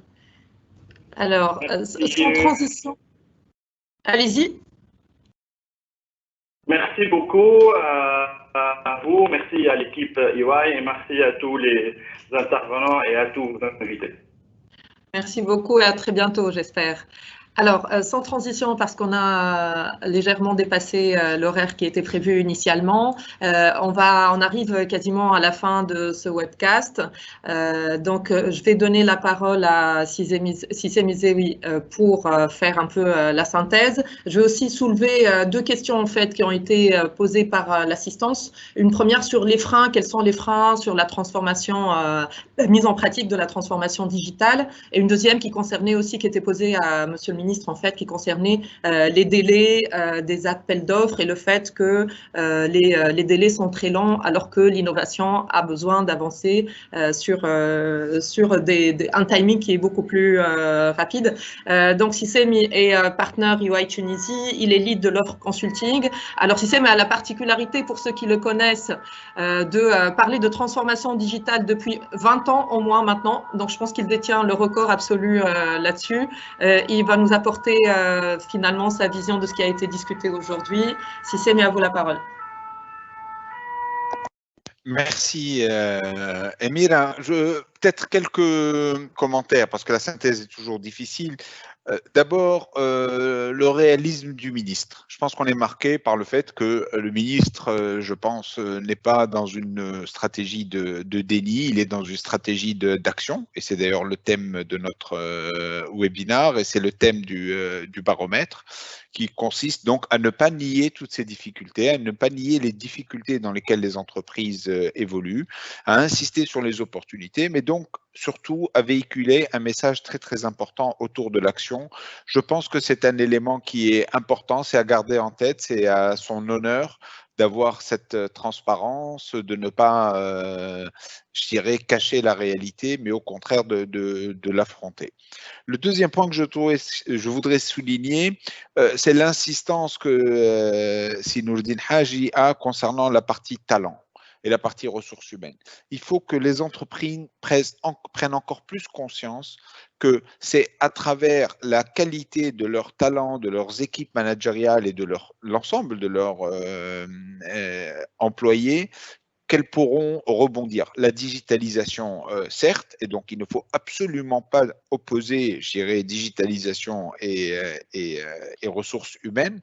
Alors, sans transition, allez-y. Merci beaucoup à vous, merci à l'équipe EY et merci à tous les intervenants et à tous vos invités. Merci beaucoup et à très bientôt, j'espère. Alors, sans transition, parce qu'on a légèrement dépassé l'horaire qui était prévu initialement, on arrive quasiment à la fin de ce webcast. Donc, je vais donner la parole à Cissé Misewi pour faire un peu la synthèse. Je vais aussi soulever deux questions en fait qui ont été posées par l'assistance. Une première sur les freins, quels sont les freins sur la transformation, la mise en pratique de la transformation digitale, et une deuxième qui concernait aussi, qui était posée à Monsieur le ministre en fait, qui concernait les délais des appels d'offres et le fait que les délais sont très longs alors que l'innovation a besoin d'avancer sur un timing qui est beaucoup plus rapide. Donc Cissé est partenaire EY Tunisie, il est lead de l'offre consulting. Alors Cissé a la particularité, pour ceux qui le connaissent, de parler de transformation digitale depuis 20 ans au moins maintenant, donc je pense qu'il détient le record absolu là-dessus. Il va nous apporter finalement sa vision de ce qui a été discuté aujourd'hui. Cissé, à vous la parole. Merci Emira. Peut-être quelques commentaires parce que la synthèse est toujours difficile. D'abord, le réalisme du ministre. Je pense qu'on est marqué par le fait que le ministre, je pense, n'est pas dans une stratégie de déni, il est dans une stratégie d'action. Et c'est d'ailleurs le thème de notre webinaire et c'est le thème du baromètre qui consiste donc à ne pas nier toutes ces difficultés, à ne pas nier les difficultés dans lesquelles les entreprises évoluent, à insister sur les opportunités, mais donc surtout à véhiculer un message très très important autour de l'action. Je pense que c'est un élément qui est important, c'est à garder en tête, c'est à son honneur d'avoir cette transparence, de ne pas, je dirais, cacher la réalité, mais au contraire de l'affronter. Le deuxième point que je voudrais souligner, c'est l'insistance que Sinourdine Haji a concernant la partie talent et la partie ressources humaines. Il faut que les entreprises prennent encore plus conscience que c'est à travers la qualité de leurs talents, de leurs équipes managériales et de l'ensemble de leurs employés qu'elles pourront rebondir. La digitalisation, certes, et donc il ne faut absolument pas opposer, je dirais, digitalisation et ressources humaines.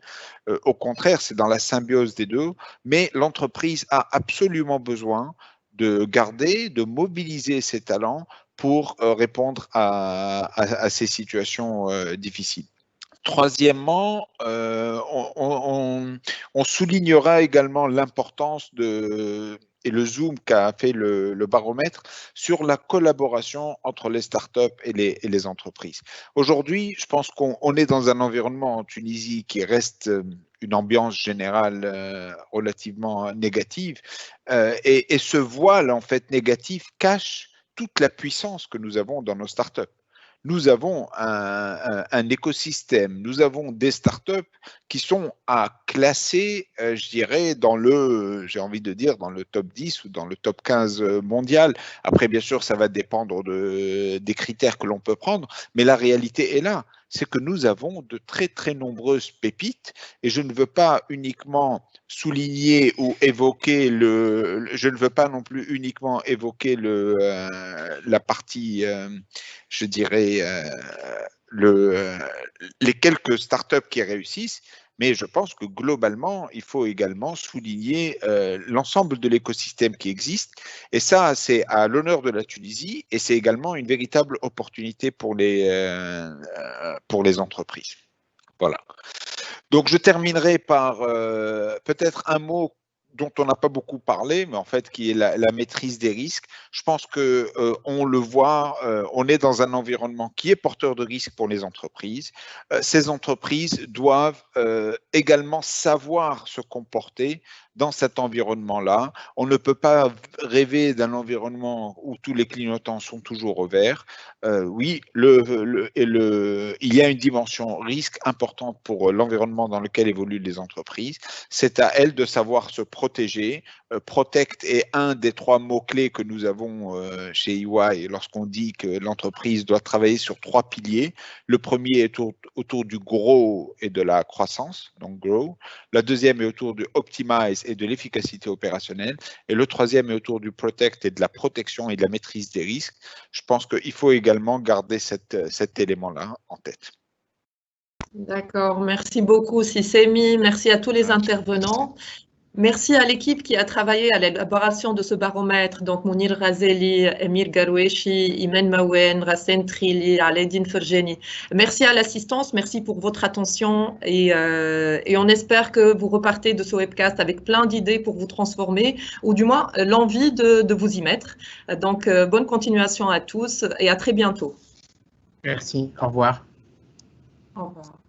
Au contraire, c'est dans la symbiose des deux, mais l'entreprise a absolument besoin de garder, de mobiliser ses talents pour répondre à ces situations difficiles. Troisièmement, on soulignera également l'importance et le zoom qu'a fait le baromètre sur la collaboration entre les startups et les entreprises. Aujourd'hui, je pense qu'on est dans un environnement en Tunisie qui reste une ambiance générale relativement négative et ce voile en fait négatif cache toute la puissance que nous avons dans nos startups. Nous avons un écosystème, nous avons des startups qui sont à classer, je dirais, j'ai envie de dire, dans le top 10 ou dans le top 15 mondial. Après, bien sûr, ça va dépendre des critères que l'on peut prendre, mais la réalité est là. C'est que nous avons de très, très nombreuses pépites et je ne veux pas uniquement souligner ou évoquer je ne veux pas non plus uniquement évoquer la partie, je dirais, les quelques startups qui réussissent, mais je pense que globalement, il faut également souligner l'ensemble de l'écosystème qui existe. Et ça, c'est à l'honneur de la Tunisie et c'est également une véritable opportunité pour les entreprises. Voilà. Donc, je terminerai par peut-être un mot dont on n'a pas beaucoup parlé, mais en fait qui est la maîtrise des risques. Je pense que on le voit, on est dans un environnement qui est porteur de risques pour les entreprises. Ces entreprises doivent également savoir se comporter dans cet environnement-là. On ne peut pas rêver d'un environnement où tous les clignotants sont toujours au vert. Oui, il y a une dimension risque importante pour l'environnement dans lequel évoluent les entreprises. C'est à elles de savoir se protéger. Protect est un des 3 mots-clés que nous avons chez EY lorsqu'on dit que l'entreprise doit travailler sur 3 piliers. Le premier est autour du grow et de la croissance, donc grow. La deuxième est autour du optimize et de l'efficacité opérationnelle. Et le troisième est autour du protect et de la protection et de la maîtrise des risques. Je pense qu'il faut également garder cet élément-là en tête. D'accord, merci beaucoup Sissemi, merci à tous les intervenants. Merci à l'équipe qui a travaillé à l'élaboration de ce baromètre, donc Mounir Razeli, Emir Garouechi, Imen Mawen, Rassen Trili, Aledine Fergeni. Merci à l'assistance, merci pour votre attention et on espère que vous repartez de ce webcast avec plein d'idées pour vous transformer ou du moins l'envie de vous y mettre. Donc bonne continuation à tous et à très bientôt. Merci, au revoir. Au revoir.